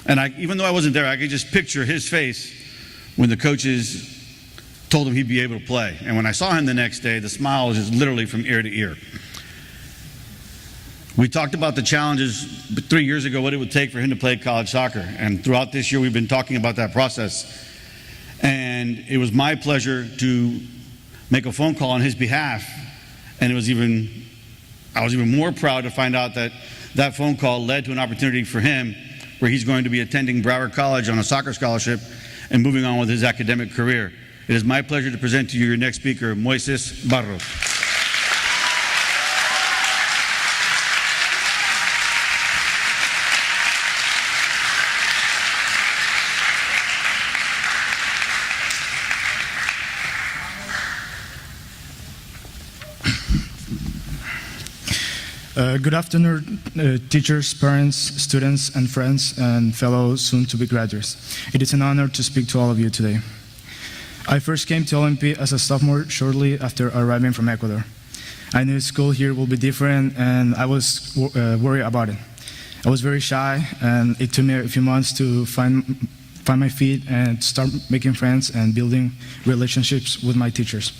And even though I wasn't there, I could just picture his face when the coaches told him he'd be able to play. And when I saw him the next day, the smile was just literally from ear to ear. We talked about the challenges 3 years ago, what it would take for him to play college soccer. And throughout this year, we've been talking about that process. And it was my pleasure to make a phone call on his behalf. And I was even more proud to find out that that phone call led to an opportunity for him where he's going to be attending Broward College on a soccer scholarship and moving on with his academic career. It is my pleasure to present to you your next speaker, Moises Barros. Good afternoon, teachers, parents, students, and friends, and fellow soon-to-be graduates. It is an honor to speak to all of you today. I first came to LMP as a sophomore shortly after arriving from Ecuador. I knew school here would be different, and I was worried about it. I was very shy, and it took me a few months to find my feet and start making friends and building relationships with my teachers.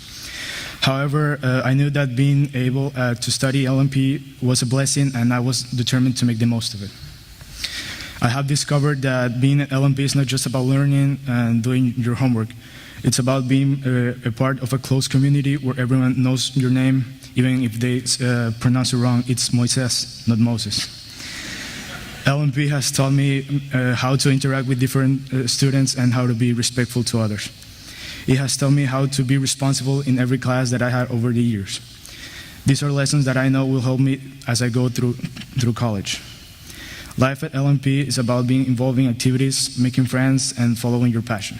However, I knew that being able to study LMP was a blessing, and I was determined to make the most of it. I have discovered that being at LMP is not just about learning and doing your homework. It's about being a part of a close community where everyone knows your name, even if they pronounce it wrong. It's Moises, not Moses. LMP has taught me how to interact with different students and how to be respectful to others. It has taught me how to be responsible in every class that I had over the years. These are lessons that I know will help me as I go through college. Life at LMP is about being involved in activities, making friends, and following your passion.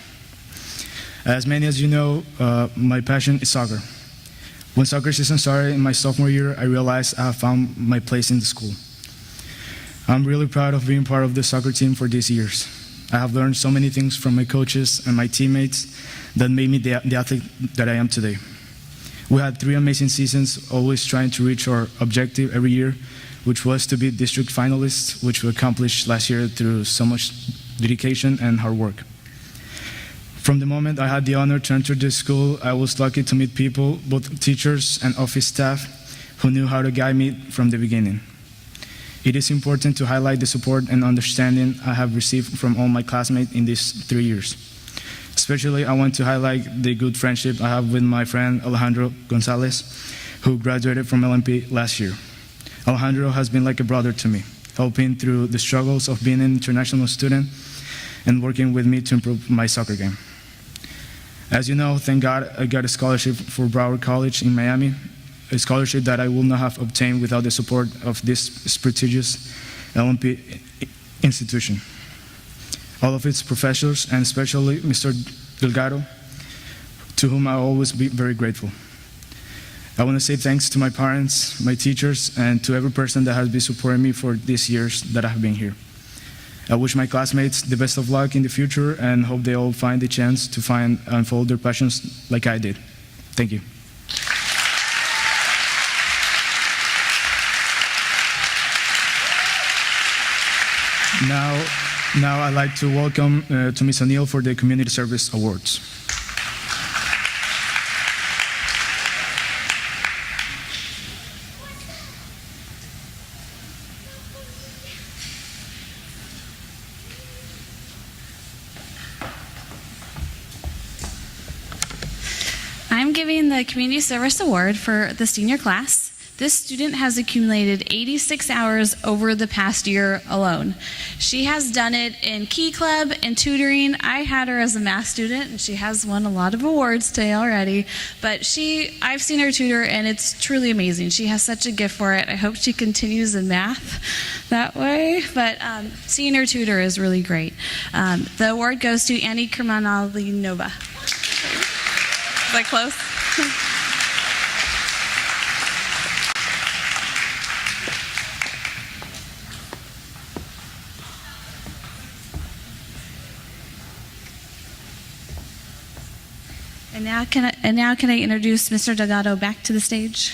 As many as you know, my passion is soccer. When soccer season started in my sophomore year, I realized I have found my place in the school. I'm really proud of being part of the soccer team for these years. I have learned so many things from my coaches and my teammates that made me the athlete that I am today. We had 3 amazing seasons, always trying to reach our objective every year, which was to be district finalists, which we accomplished last year through so much dedication and hard work. From the moment I had the honor to enter this school, I was lucky to meet people, both teachers and office staff, who knew how to guide me from the beginning. It is important to highlight the support and understanding I have received from all my classmates in these 3 years. Especially, I want to highlight the good friendship I have with my friend Alejandro Gonzalez, who graduated from LMP last year. Alejandro has been like a brother to me, helping through the struggles of being an international student and working with me to improve my soccer game. As you know, thank God I got a scholarship for Broward College in Miami, a scholarship that I would not have obtained without the support of this prestigious LMP institution. All of its professors, and especially Mr. Delgado, to whom I'll always be very grateful. I want to say thanks to my parents, my teachers, and to every person that has been supporting me for these years that I have been here. I wish my classmates the best of luck in the future and hope they all find the chance to unfold their passions like I did. Thank you. Now I'd like to welcome to Ms. O'Neill for the Community Service Awards. I'm giving the Community Service Award for the senior class. This student has accumulated 86 hours over the past year alone. She has done it in Key Club and tutoring. I had her as a math student, and she has won a lot of awards today already. But I've seen her tutor, and it's truly amazing. She has such a gift for it. I hope she continues in math that way. But seeing her tutor is really great. The award goes to Annie Kermanalinova. Is that close? And now can I introduce Mr. Delgado back to the stage?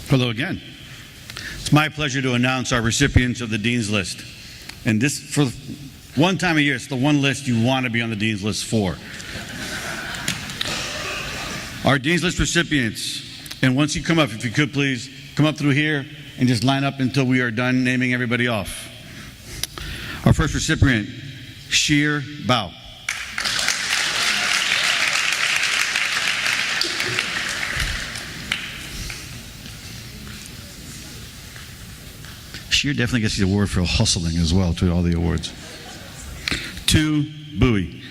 Hello again. It's my pleasure to announce our recipients of the Dean's List. And this, for one time a year, it's the one list you want to be on the Dean's List for. Our Dean's List recipients, and once you come up, if you could please, come up through here and just line up until we are done naming everybody off. Our first recipient, Sheer Bao. Sheer definitely gets the award for hustling as well to all the awards. 2, Bowie.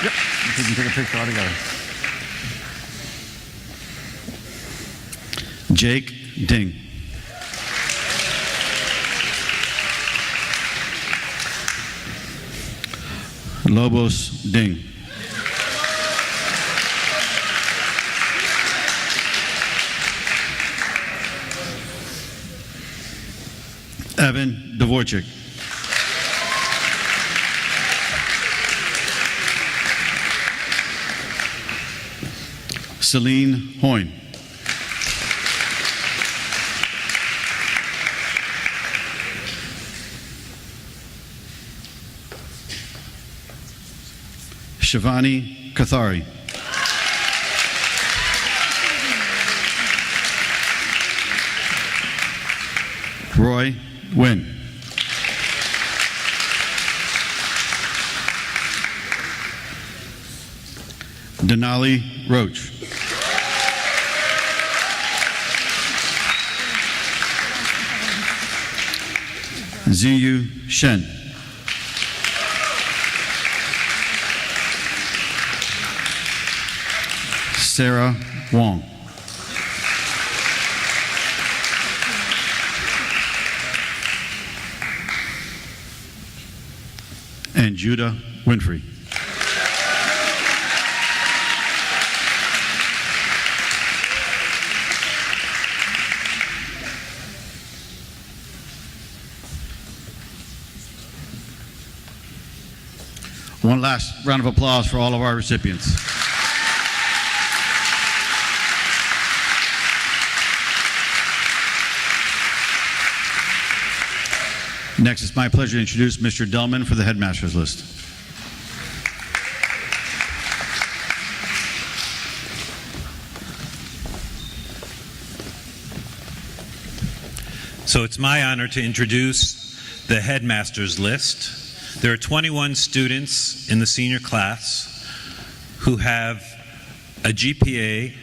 Yep, we can take a picture all together. Jake Ding. Lobos Ding. Evan Dvorak. Celine Hoyne. Shivani Kathari. Roy Nguyen. Denali Roach. Ziyu Shen. Sarah Wong. And Judah Winfrey. One last round of applause for all of our recipients. Next, it's my pleasure to introduce Mr. Delman for the headmaster's list. So it's my honor to introduce the headmaster's list. There are 21 students in the senior class who have a GPA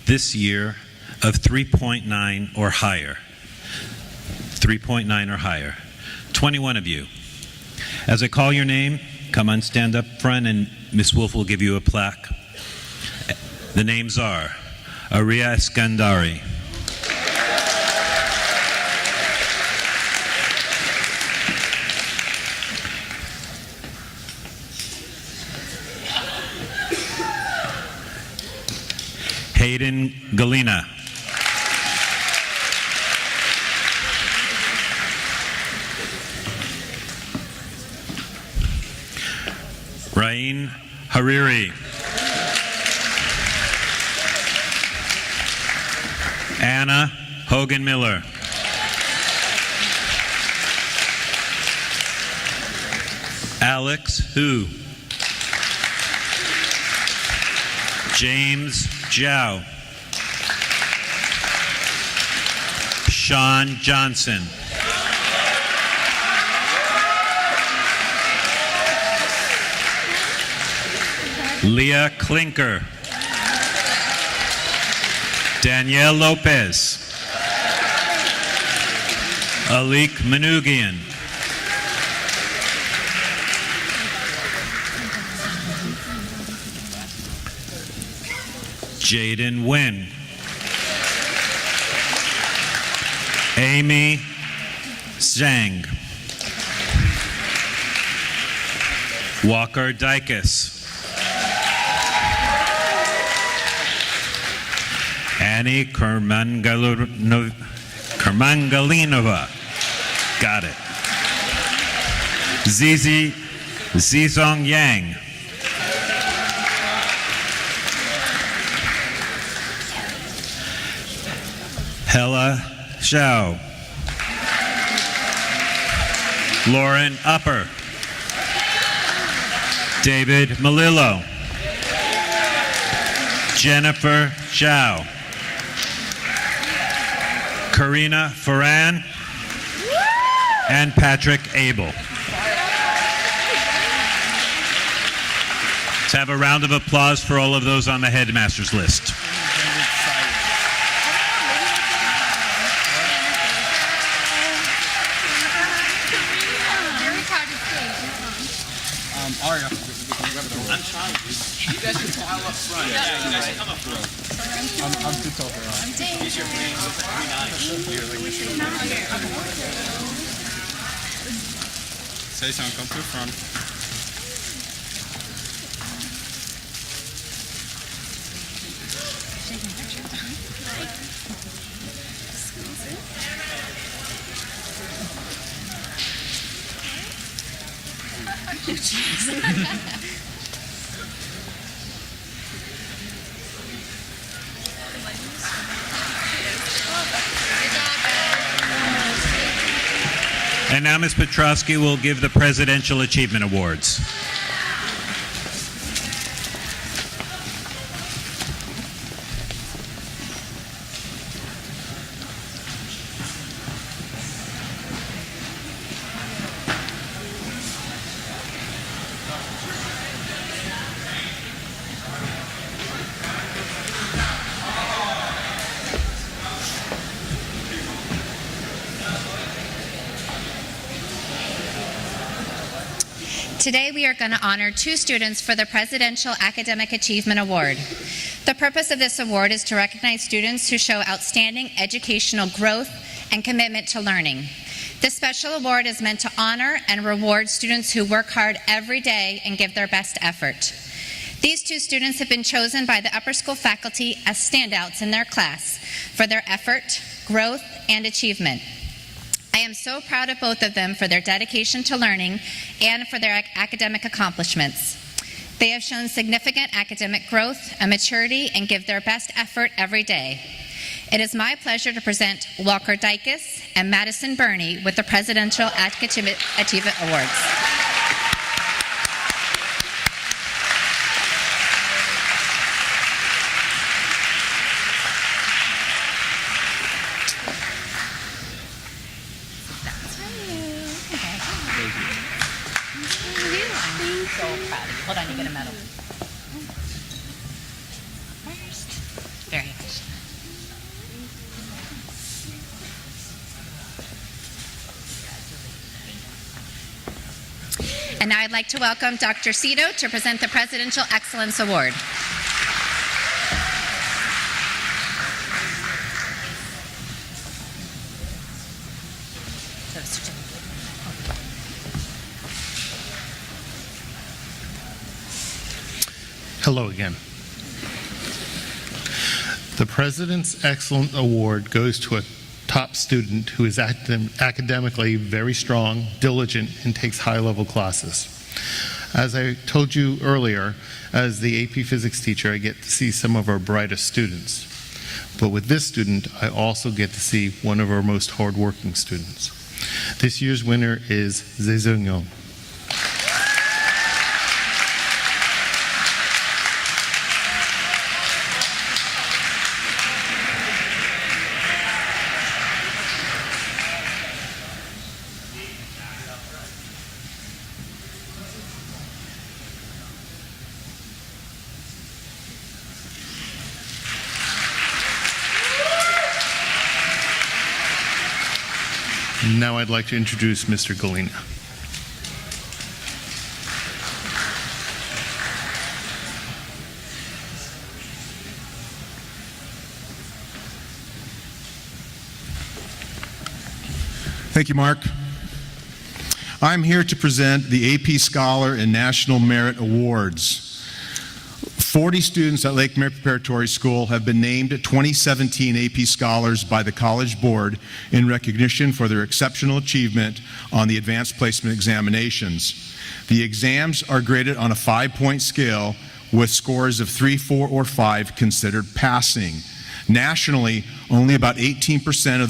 this year of 3.9 or higher. 3.9 or higher. 21 of you. As I call your name, come on, stand up front, and Miss Wolf will give you a plaque. The names are Aria Eskandari, Hayden Galina, Rain Hariri, Anna Hogan Miller, Alex Hu, James Zhao, Sean Johnson, Leah Klinker, Danielle Lopez, Alik Manugian, Jaden Nguyen, Amy Zhang, Walker Dykes, Annie Kermangalinova, got it. Zizong Yang, Hella Xiao, Lauren Upper, David Malillo, Jennifer Zhao, Karina Ferran, and Patrick Abel. Let's have a round of applause for all of those on the headmaster's list. Aria, I'm trying. You guys can file up front. Yeah, you guys can come up front. I'm too tall for that. These are your names. Say something, come to the front. And now Ms. Petrosky will give the Presidential Achievement Awards. Today we are going to honor 2 students for the Presidential Academic Achievement Award. The purpose of this award is to recognize students who show outstanding educational growth and commitment to learning. This special award is meant to honor and reward students who work hard every day and give their best effort. These 2 students have been chosen by the upper school faculty as standouts in their class for their effort, growth, and achievement. I am so proud of both of them for their dedication to learning and for their academic accomplishments. They have shown significant academic growth and maturity and give their best effort every day. It is my pleasure to present Walker Dykes and Madison Burney with the Presidential Achievement Awards. Hold on, you get a medal. Very good. And now I'd like to welcome Dr. Cito to present the Presidential Excellence Award. Hello again. The President's Excellence Award goes to a top student who is academically very strong, diligent, and takes high-level classes. As I told you earlier, as the AP Physics teacher, I get to see some of our brightest students. But with this student, I also get to see one of our most hardworking students. This year's winner is Zezong Yong. Now I'd like to introduce Mr. Galina. Thank you, Mark. I'm here to present the AP Scholar and National Merit Awards. 40 students at Lake Mary Preparatory School have been named 2017 AP Scholars by the College Board in recognition for their exceptional achievement on the advanced placement examinations. The exams are graded on a 5-point scale with scores of 3, 4, or 5 considered passing. Nationally, only about 18%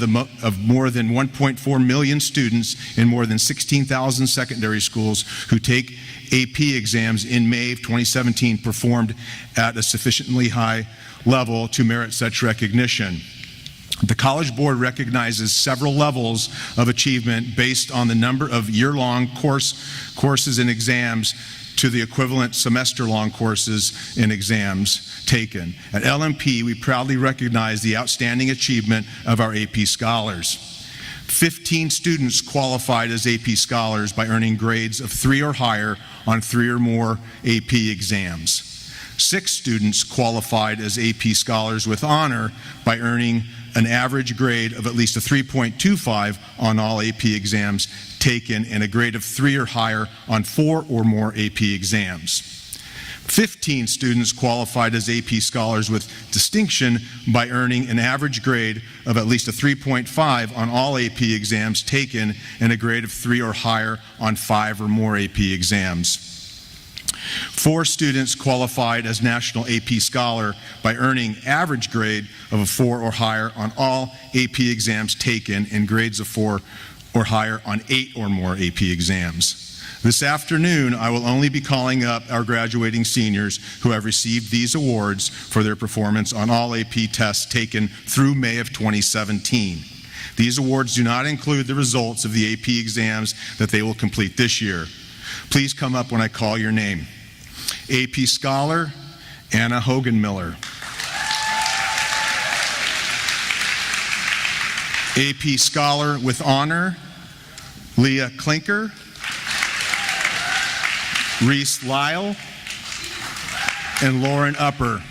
of more than 1.4 million students in more than 16,000 secondary schools who take AP exams in May of 2017 performed at a sufficiently high level to merit such recognition. The College Board recognizes several levels of achievement based on the number of year-long courses and exams to the equivalent semester-long courses and exams taken. At LMP, we proudly recognize the outstanding achievement of our AP Scholars. 15 students qualified as AP Scholars by earning grades of 3 or higher on 3 or more AP exams. 6 students qualified as AP Scholars with honor by earning an average grade of at least a 3.25 on all AP exams taken and a grade of 3 or higher on 4 or more AP exams. 15 students qualified as AP Scholars with distinction by earning an average grade of at least a 3.5 on all AP exams taken and a grade of 3 or higher on 5 or more AP exams. 4 students qualified as National AP Scholar by earning average grade of a 4 or higher on all AP exams taken and grades of 4 or higher on 8 or more AP exams. This afternoon, I will only be calling up our graduating seniors who have received these awards for their performance on all AP tests taken through May of 2017. These awards do not include the results of the AP exams that they will complete this year. Please come up when I call your name. AP Scholar, Anna Hogan-Miller. AP Scholar with Honor, Leah Klinker. Reese Lyle, and Lauren Upper.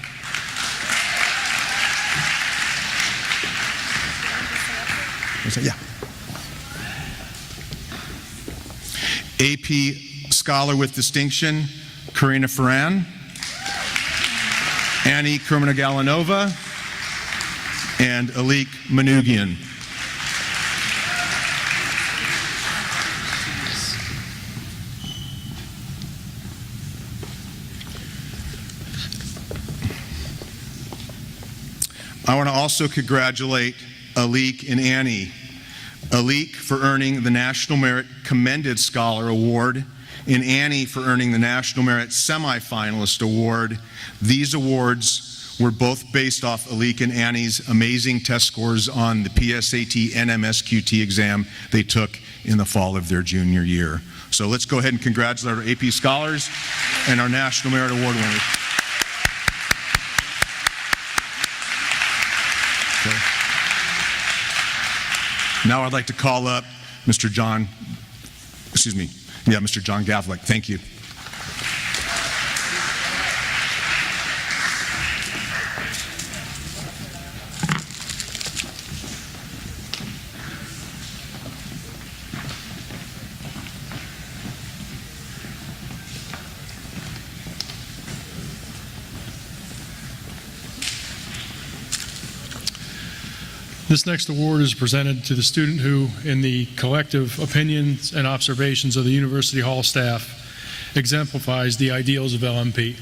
Yeah. AP Scholar with Distinction, Karina Ferran, Annie Kermana-Galanova, and Alik Manugian. I want to also congratulate Alik and Annie. Alik for earning the National Merit Commended Scholar Award, and Annie for earning the National Merit Semifinalist Award. These awards were both based off Alik and Annie's amazing test scores on the PSAT and MSQT exam they took in the fall of their junior year. So let's go ahead and congratulate our AP Scholars and our National Merit Award winners. Okay. Now I'd like to call up Mr. John Gavlik. Thank you. This next award is presented to the student who, in the collective opinions and observations of the University Hall staff, exemplifies the ideals of LMP.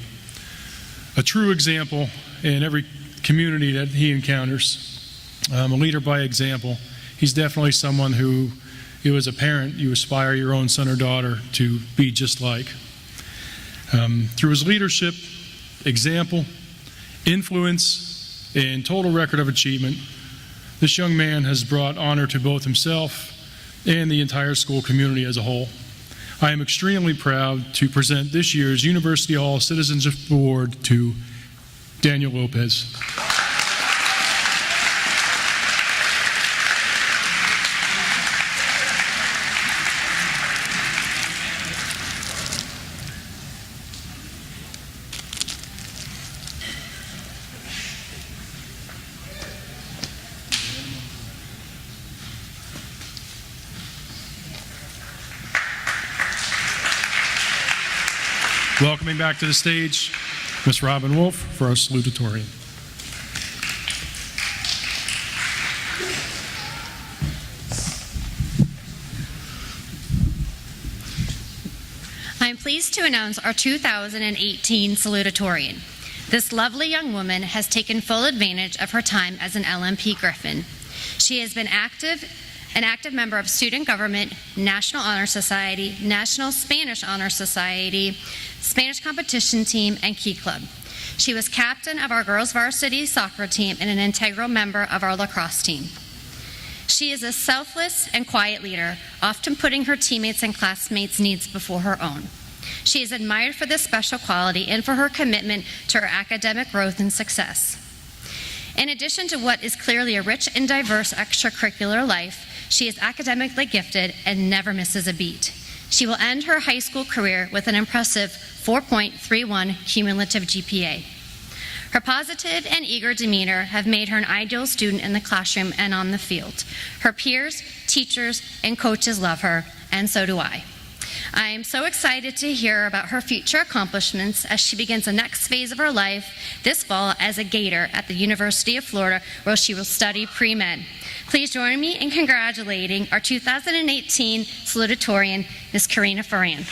A true example in every community that he encounters, a leader by example. He's definitely someone who, you as a parent, you aspire your own son or daughter to be just like. Through his leadership, example, influence, and total record of achievement, this young man has brought honor to both himself and the entire school community as a whole. I am extremely proud to present this year's University Hall Citizenship Award to Daniel Lopez. Welcoming back to the stage, Ms. Robin Wolf for our salutatorian. I'm pleased to announce our 2018 salutatorian. This lovely young woman has taken full advantage of her time as an LMP Griffin. She has been an active member of student government, National Honor Society, National Spanish Honor Society, Spanish competition team, and Key Club. She was captain of our girls varsity soccer team and an integral member of our lacrosse team. She is a selfless and quiet leader, often putting her teammates' and classmates' needs before her own. She is admired for this special quality and for her commitment to her academic growth and success. In addition to what is clearly a rich and diverse extracurricular life, she is academically gifted and never misses a beat. She will end her high school career with an impressive 4.31 cumulative GPA. Her positive and eager demeanor have made her an ideal student in the classroom and on the field. Her peers, teachers, and coaches love her, and so do I. I am so excited to hear about her future accomplishments as she begins the next phase of her life this fall as a Gator at the University of Florida, where she will study pre-med. Please join me in congratulating our 2018 salutatorian, Ms. Karina Ferran.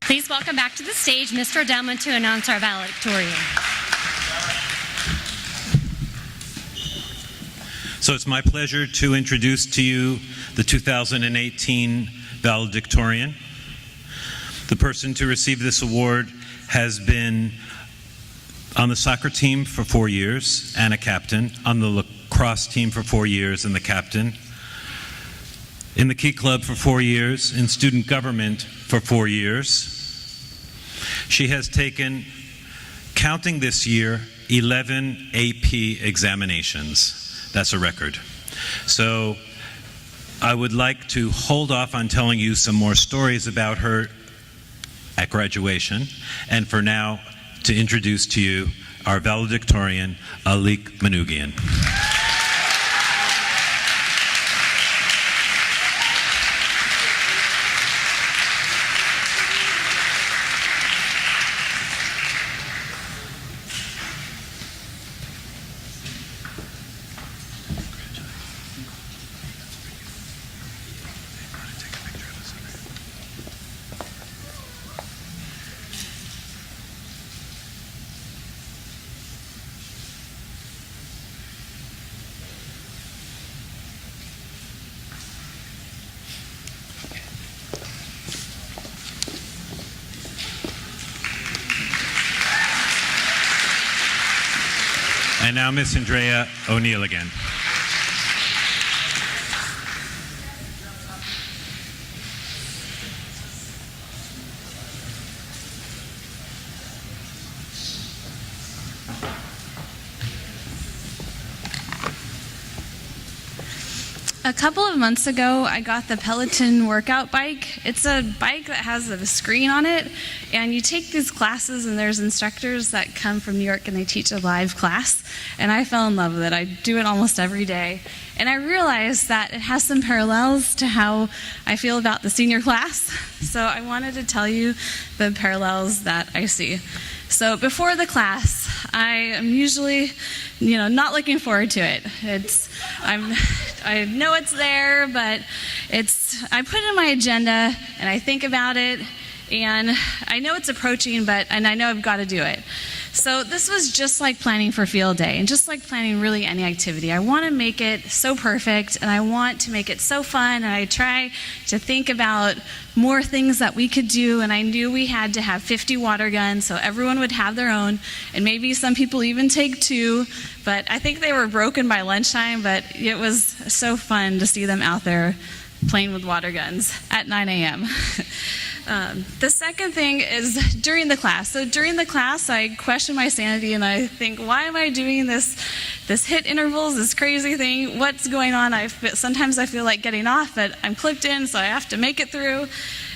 Please welcome back to the stage Mr. Adelman to announce our valedictorian. So it's my pleasure to introduce to you the 2018 valedictorian. The person to receive this award has been on the soccer team for 4 years and a captain, on the lacrosse team for 4 years and the captain, in the Key Club for 4 years, in student government for 4 years. She has taken, counting this year, 11 AP examinations. That's a record. So I would like to hold off on telling you some more stories about her at graduation, and for now, to introduce to you our valedictorian, Alik Manougian. And now Miss Andrea O'Neill again. A couple of months ago, I got the Peloton workout bike. It's a bike that has a screen on it, and you take these classes, and there's instructors that come from New York, and they teach a live class, and I fell in love with it. I do it almost every day, and I realized that it has some parallels to how I feel about the senior class, so I wanted to tell you the parallels that I see. So before the class, I am usually, not looking forward to it. I know it's there, but I put it in my agenda and I think about it, and I know it's approaching, and I know I've got to do it. So this was just like planning for field day, and just like planning really any activity. I want to make it so perfect, and I want to make it so fun, and I try to think about more things that we could do, and I knew we had to have 50 water guns, so everyone would have their own, and maybe some people even take 2, but I think they were broken by lunchtime, but it was so fun to see them out there playing with water guns at 9 a.m. The second thing is during the class. So during the class, I question my sanity and I think, why am I doing this hit intervals, this crazy thing? What's going on? Sometimes I feel like getting off, but I'm clipped in, so I have to make it through.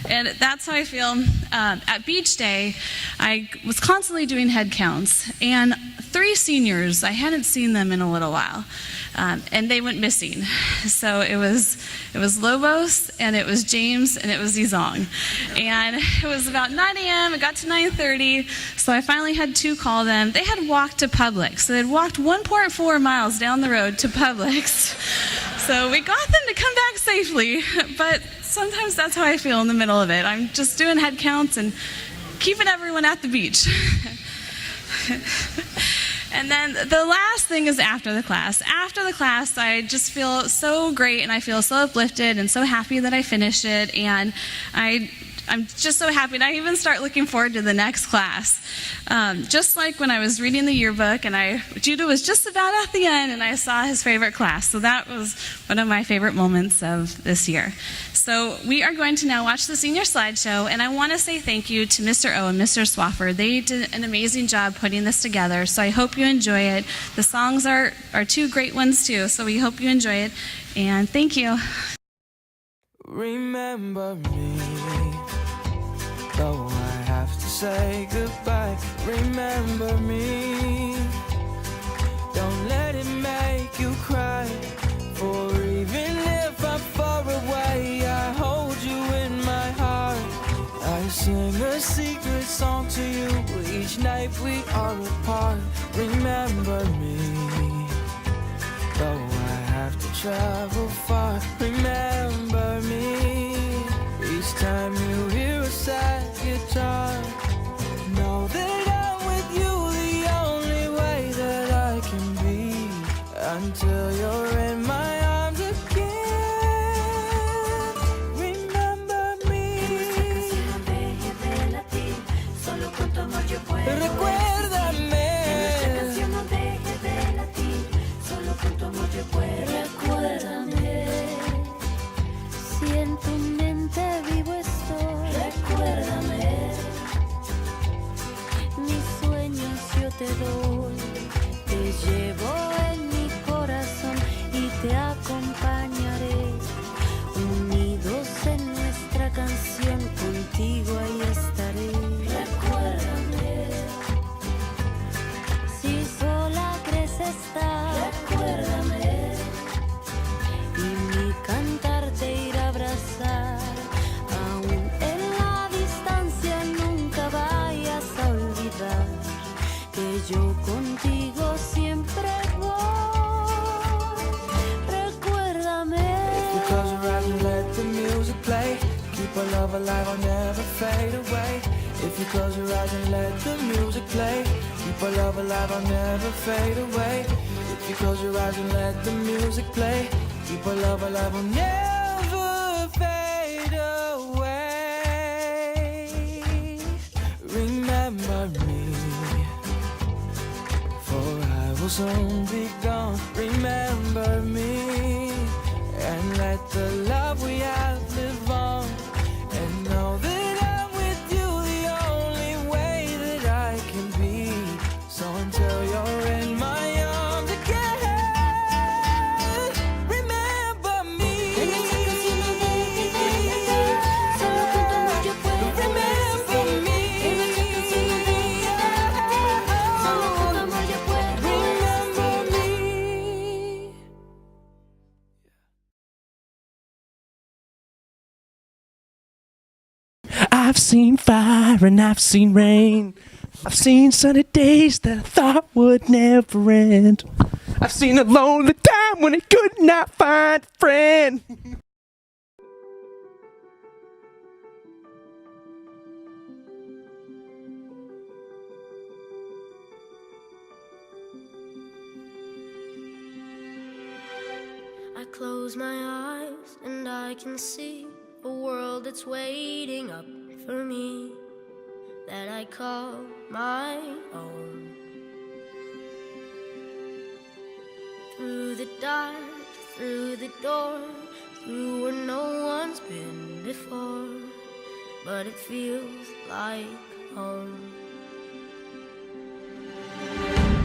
And that's how I feel. At beach day, I was constantly doing head counts, and 3 seniors, I hadn't seen them in a little while, and they went missing. So it was Lobos, and it was James, and it was Zizong. And it was about 9 a.m., it got to 9:30, so I finally had to call them. They had walked to Publix, so they'd walked 1.4 miles down the road to Publix. So we got them to come back safely, but sometimes that's how I feel in the middle of it. I'm just doing head counts and keeping everyone at the beach. And then the last thing is after the class. After the class, I just feel so great, and I feel so uplifted and so happy that I finished it, and I'm just so happy, and I even start looking forward to the next class. Just like when I was reading the yearbook, and Judah was just about at the end, and I saw his favorite class. So that was one of my favorite moments of this year. So we are going to now watch the senior slideshow, and I want to say thank you to Mr. O and Mr. Swaffer. They did an amazing job putting this together, so I hope you enjoy it. The songs are 2 great ones too, so we hope you enjoy it, and thank you. Remember me, though I have to say goodbye. Remember me, don't let it make you cry. For even if I'm far away, I hold you in my heart. I sing a secret song to you each night we are apart. Remember me, though I have to travel far. Remember me, each time you hear a sad guitar. Know that I'm with you the only way that I can be, until you're in my arms again. Remember me. Recuérdame. Te llevo en mi corazón y te acompañaré. Unidos en nuestra canción, contigo ahí estaré. Recuérdame. Si sola crees estar, recuérdame. Y mi cantar te irá a abrazar. Aún en la distancia nunca vayas a olvidar que yo contigo siempre voy. Recuérdame. If you close your eyes and let the music play, keep our love alive, I'll never fade away. If you close your eyes and let the music play, keep our love alive, I'll never fade away. If you close your eyes and let the music play, keep our love alive, I'll never fade away. Remember me, for I will soon be gone. Remember me, and let the love we have live on. And know that I'm with you the only way that I can be. So until you're in my arms again, remember me. Remember me. Remember me. I've seen fire and I've seen rain. I've seen sunny days that I thought would never end. I've seen a lonely time when I could not find a friend. I close my eyes and I can see a world that's waiting up for me, that I call my own. Through the dark, through the door, through where no one's been before, but it feels like home.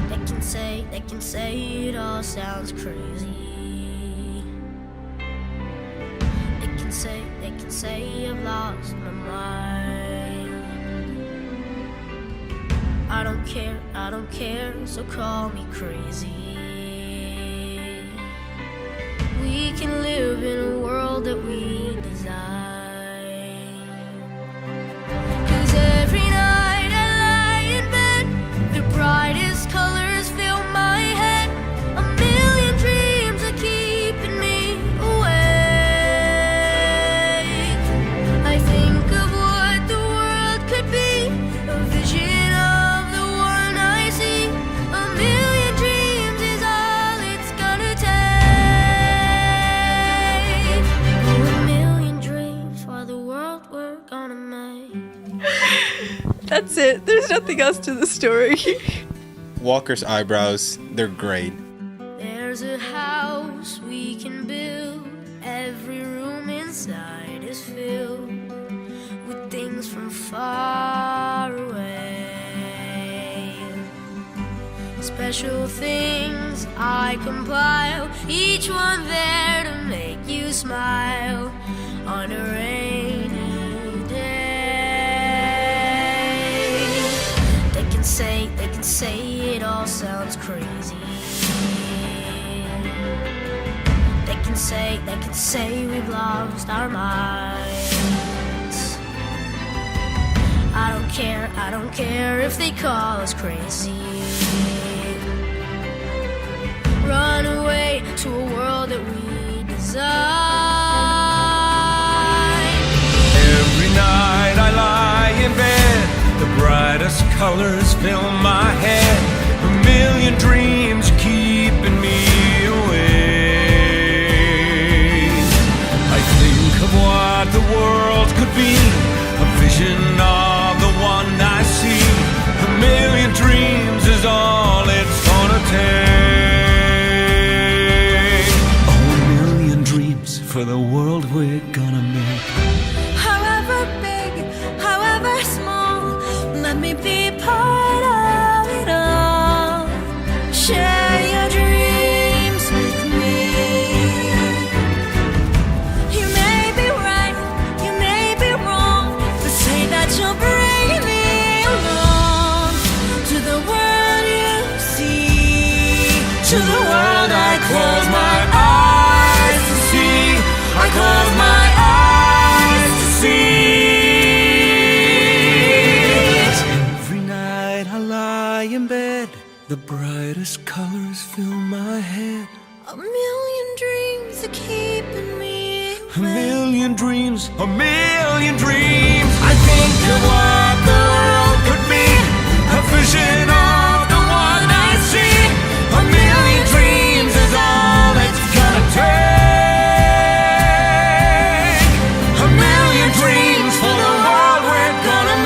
They can say it all sounds crazy. They can say I've lost my mind. I don't care, so call me crazy. We can live in a world that we design. 'Cause every night I lie in bed, the brightest colors fill my head. A million dreams are keeping me awake. I think of what the world could be, a vision of the one I see. A million dreams is all it's gonna take. Oh, a million dreams for the world we're gonna make. That's it. There's nothing else to the story. Walker's eyebrows, they're great. There's a house we can build. Every room inside is filled with things from far away. Special things I compile, each one there to make you smile on a rainy day. They can say it all sounds crazy. They can say we've lost our minds. I don't care if they call us crazy. Run away to a world that we design. Every night I lie in bed, the brightest colors fill my head. A million dreams keeping me awake. I think of what the world could be, a vision of the one I see. A million dreams is all it's gonna take. Oh, a million dreams for the world we're gonna make. However big, however small, let me be part of it all. Share to the world I close my eyes to see. I close my eyes to see. Every night I lie in bed, the brightest colors fill my head. A million dreams are keeping me A million dreams, a million dreams. I think of what the world could be, a vision of the one I see. A million dreams is all it's gonna take. A million dreams for the world we're gonna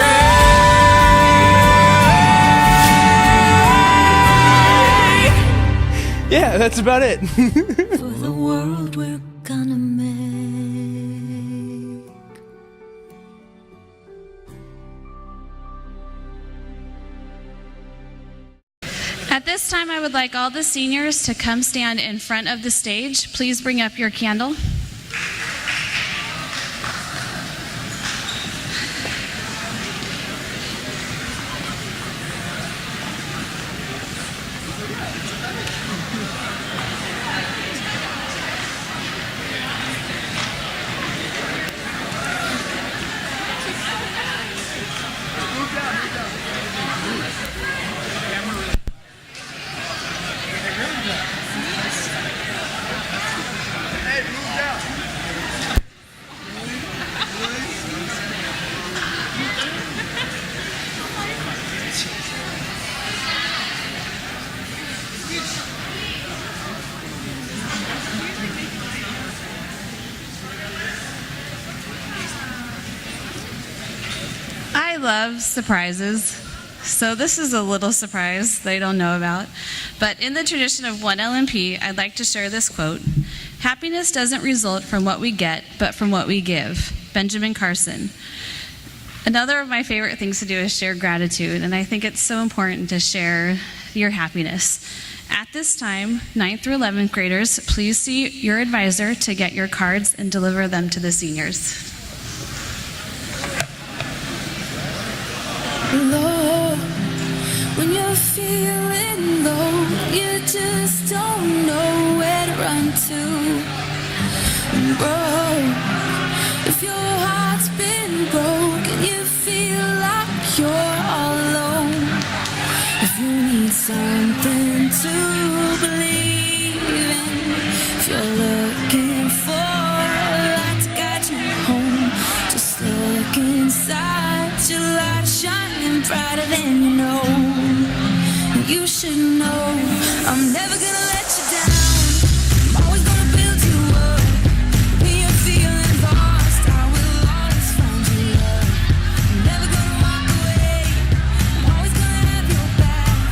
make. Yeah, that's about it. for the world we're gonna make. At this time, I would like all the seniors to come stand in front of the stage. Please bring up your candle. I love surprises. So this is a little surprise they don't know about. But in the tradition of 1LMP, I'd like to share this quote. Happiness doesn't result from what we get, but from what we give. Benjamin Carson. Another of my favorite things to do is share gratitude, and I think it's so important to share your happiness. At this time, 9th through 11th graders, please see your advisor to get your cards and deliver them to the seniors. Low, when you're feeling low, you just don't know where to run to. Bro, if your heart's been broken, you feel like you're all alone. If you need something to believe in, if you're looking for a light to guide you home, just look inside. Your light shining brighter than you know. You should know I'm never gonna let you down. I'm always gonna build you up. When you're feeling lost, I will always find you love. I'm never gonna walk away. I'm always gonna have your back.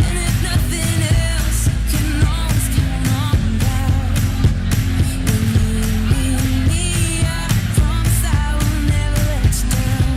And if nothing else, you can always count on that. When you need me, I promise I will never let you down.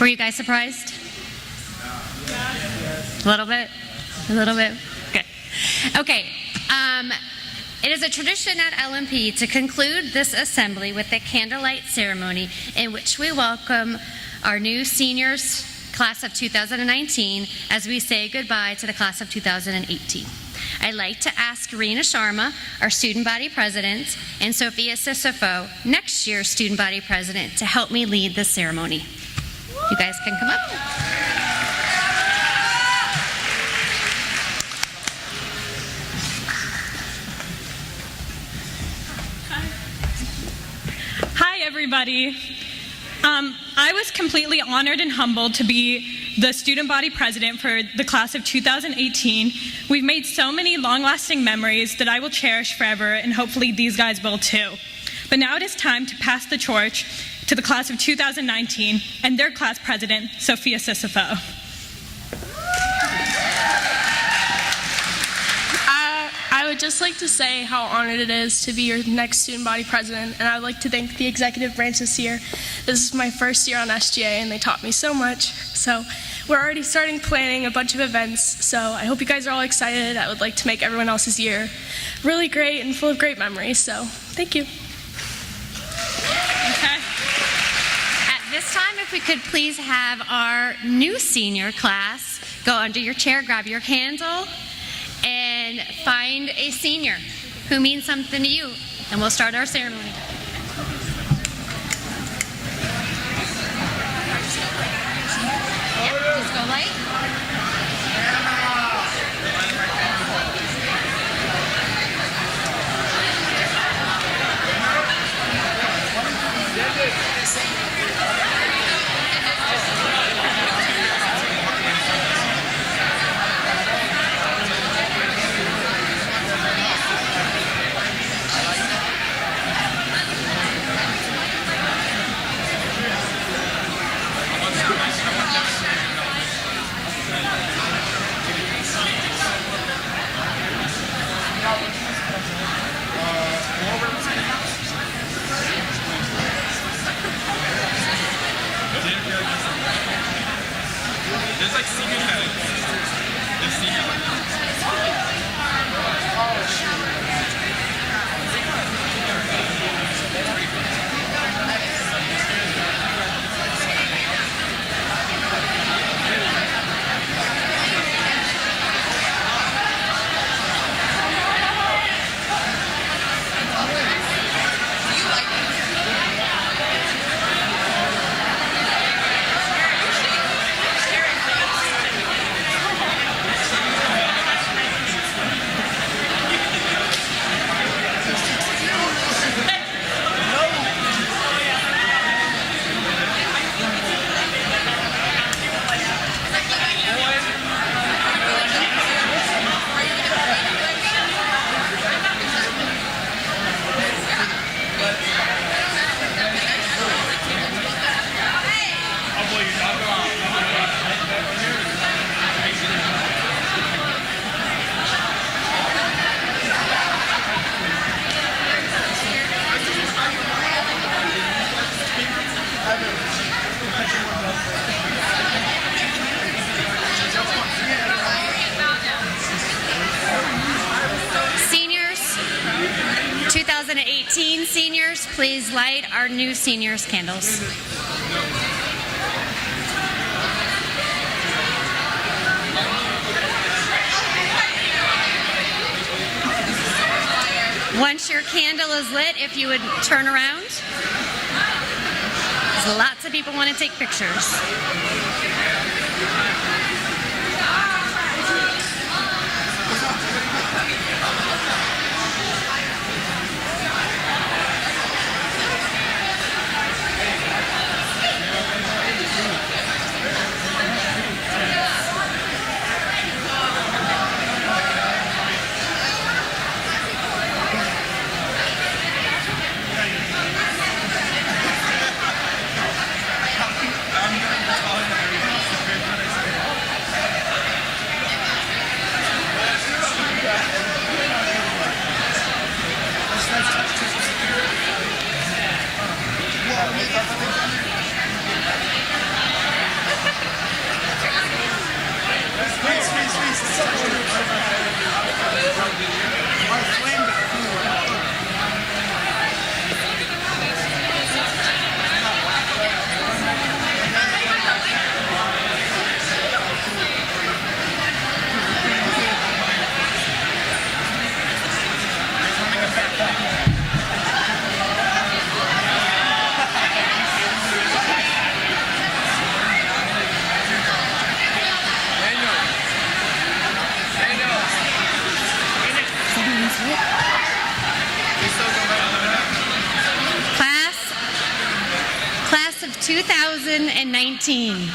Were you guys surprised? A little bit? A little bit? Good. Okay. It is a tradition at LMP to conclude this assembly with a candlelight ceremony in which we welcome our new seniors, class of 2019, as we say goodbye to the class of 2018. I'd like to ask Rena Sharma, our student body president, and Sophia Sissofo, next year's student body president, to help me lead the ceremony. You guys can come up. Hi, everybody. I was completely honored and humbled to be the student body president for the class of 2018. We've made so many long-lasting memories that I will cherish forever, and hopefully these guys will too. But now it is time to pass the torch to the class of 2019 and their class president, Sophia Sissofo. I would just like to say how honored it is to be your next student body president, and I would like to thank the executive branch this year. This is my first year on SGA, and they taught me so much. So we're already starting planning a bunch of events, so I hope you guys are all excited. I would like to make everyone else's year really great and full of great memories, so thank you. Okay. At this time, if we could please have our new senior class go under your chair, grab your candle, and find a senior who means something to you, and we'll start our ceremony. Yep, just go light. There's like senior categories. There's senior Seniors, 2018 seniors, please light our new seniors candles. Once your candle is lit, if you would turn around. Lots of people want to take pictures. 2019.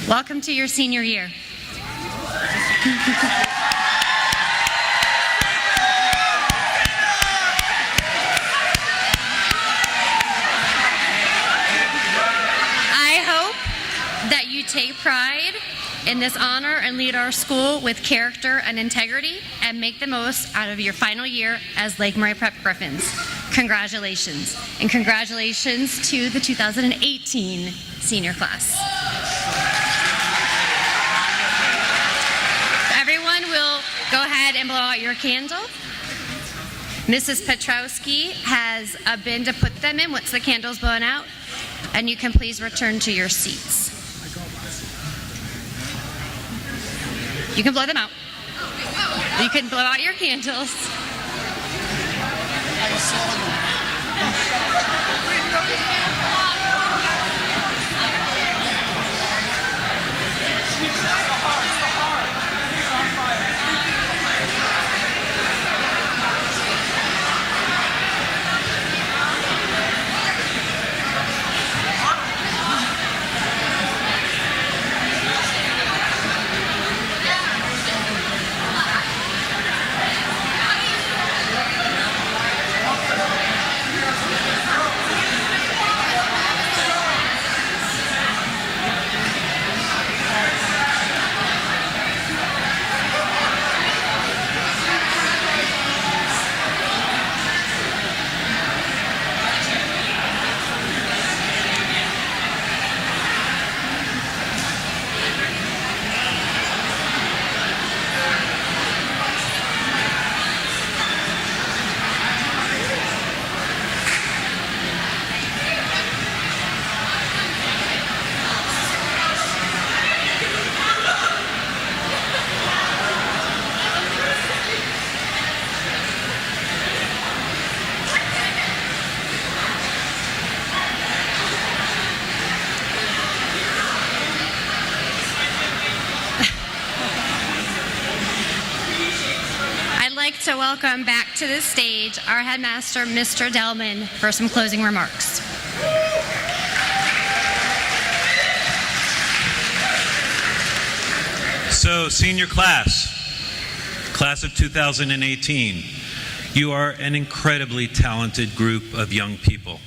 Welcome to your senior year. I hope that you take pride in this honor and lead our school with character and integrity and make the most out of your final year as Lake Murray Prep Griffins. Congratulations. And congratulations to the 2018 senior class. Everyone will go ahead and blow out your candle. Mrs. Petrowski has a bin to put them in once the candle's blown out, and you can please return to your seats. You can blow them out. You can blow out your candles. To welcome back to the stage our headmaster, Mr. Delman, for some closing remarks. So, senior class of 2018, you are an incredibly talented group of young people.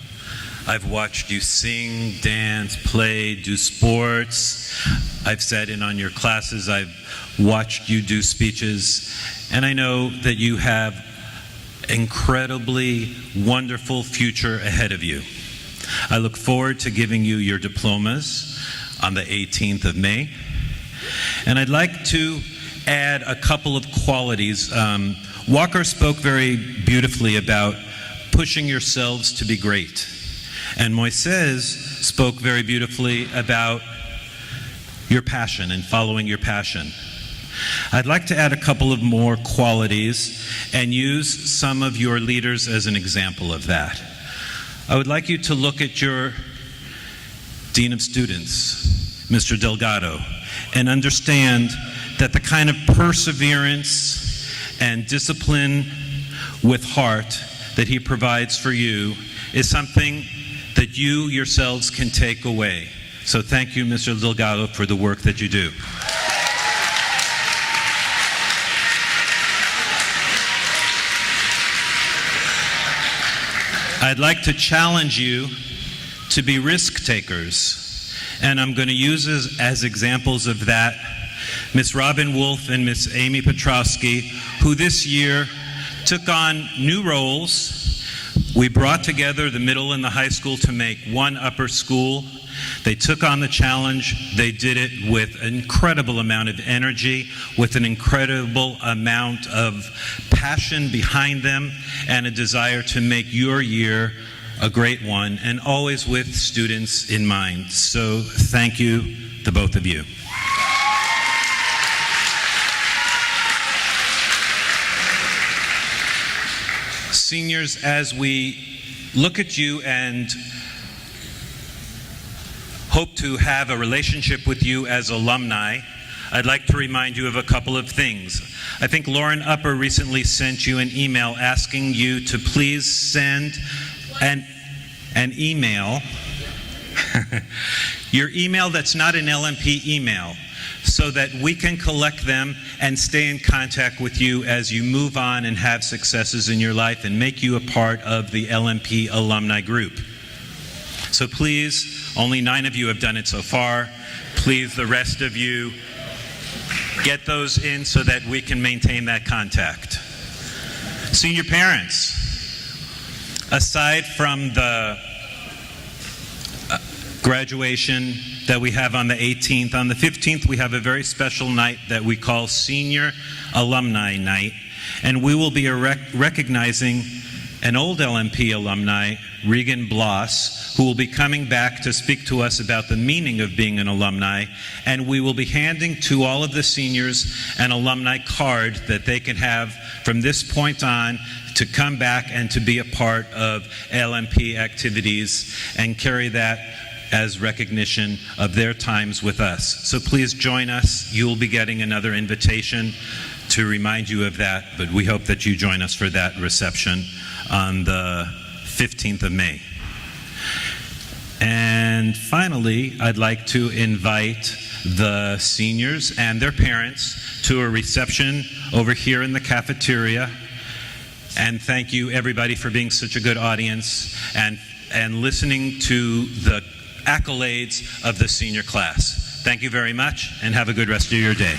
I've watched you sing, dance, play, do sports. I've sat in on your classes. I've watched you do speeches. And I know that you have incredibly wonderful future ahead of you. I look forward to giving you your diplomas on the 18th of May. And I'd like to add a couple of qualities. Walker spoke very beautifully about pushing yourselves to be great. And Moises spoke very beautifully about your passion and following your passion. I'd like to add a couple of more qualities and use some of your leaders as an example of that. I would like you to look at your Dean of Students, Mr. Delgado, and understand that the kind of perseverance and discipline with heart that he provides for you is something that you yourselves can take away. So thank you, Mr. Delgado, for the work that you do. I'd like to challenge you to be risk takers, and I'm going to use as examples of that Miss Robin Wolf and Miss Amy Petrowski, who this year took on new roles. We brought together the middle and the high school to make one upper school. They took on the challenge. They did it with an incredible amount of energy, with an incredible amount of passion behind them, and a desire to make your year a great one, and always with students in mind. So thank you, the both of you. Seniors, as we look at you and hope to have a relationship with you as alumni, I'd like to remind you of a couple of things. I think Lauren Upper recently sent you an email asking you to please send an an email, your email that's not an LMP email, so that we can collect them and stay in contact with you as you move on and have successes in your life and make you a part of the LMP alumni group. So please, only 9 of you have done it so far. Please, the rest of you, get those in so that we can maintain that contact. Senior parents, aside from the graduation that we have on the 18th, on the 15th we have a very special night that we call Senior Alumni Night, and we will be recognizing an old LMP alumni, Regan Bloss, who will be coming back to speak to us about the meaning of being an alumni, and we will be handing to all of the seniors an alumni card that they can have from this point on to come back and to be a part of LMP activities and carry that as recognition of their times with us. So please join us. You will be getting another invitation to remind you of that, but we hope that you join us for that reception on the 15th of May. And finally, I'd like to invite the seniors and their parents to a reception over here in the cafeteria. And thank you everybody for being such a good audience and listening to the accolades of the senior class. Thank you very much and have a good rest of your day.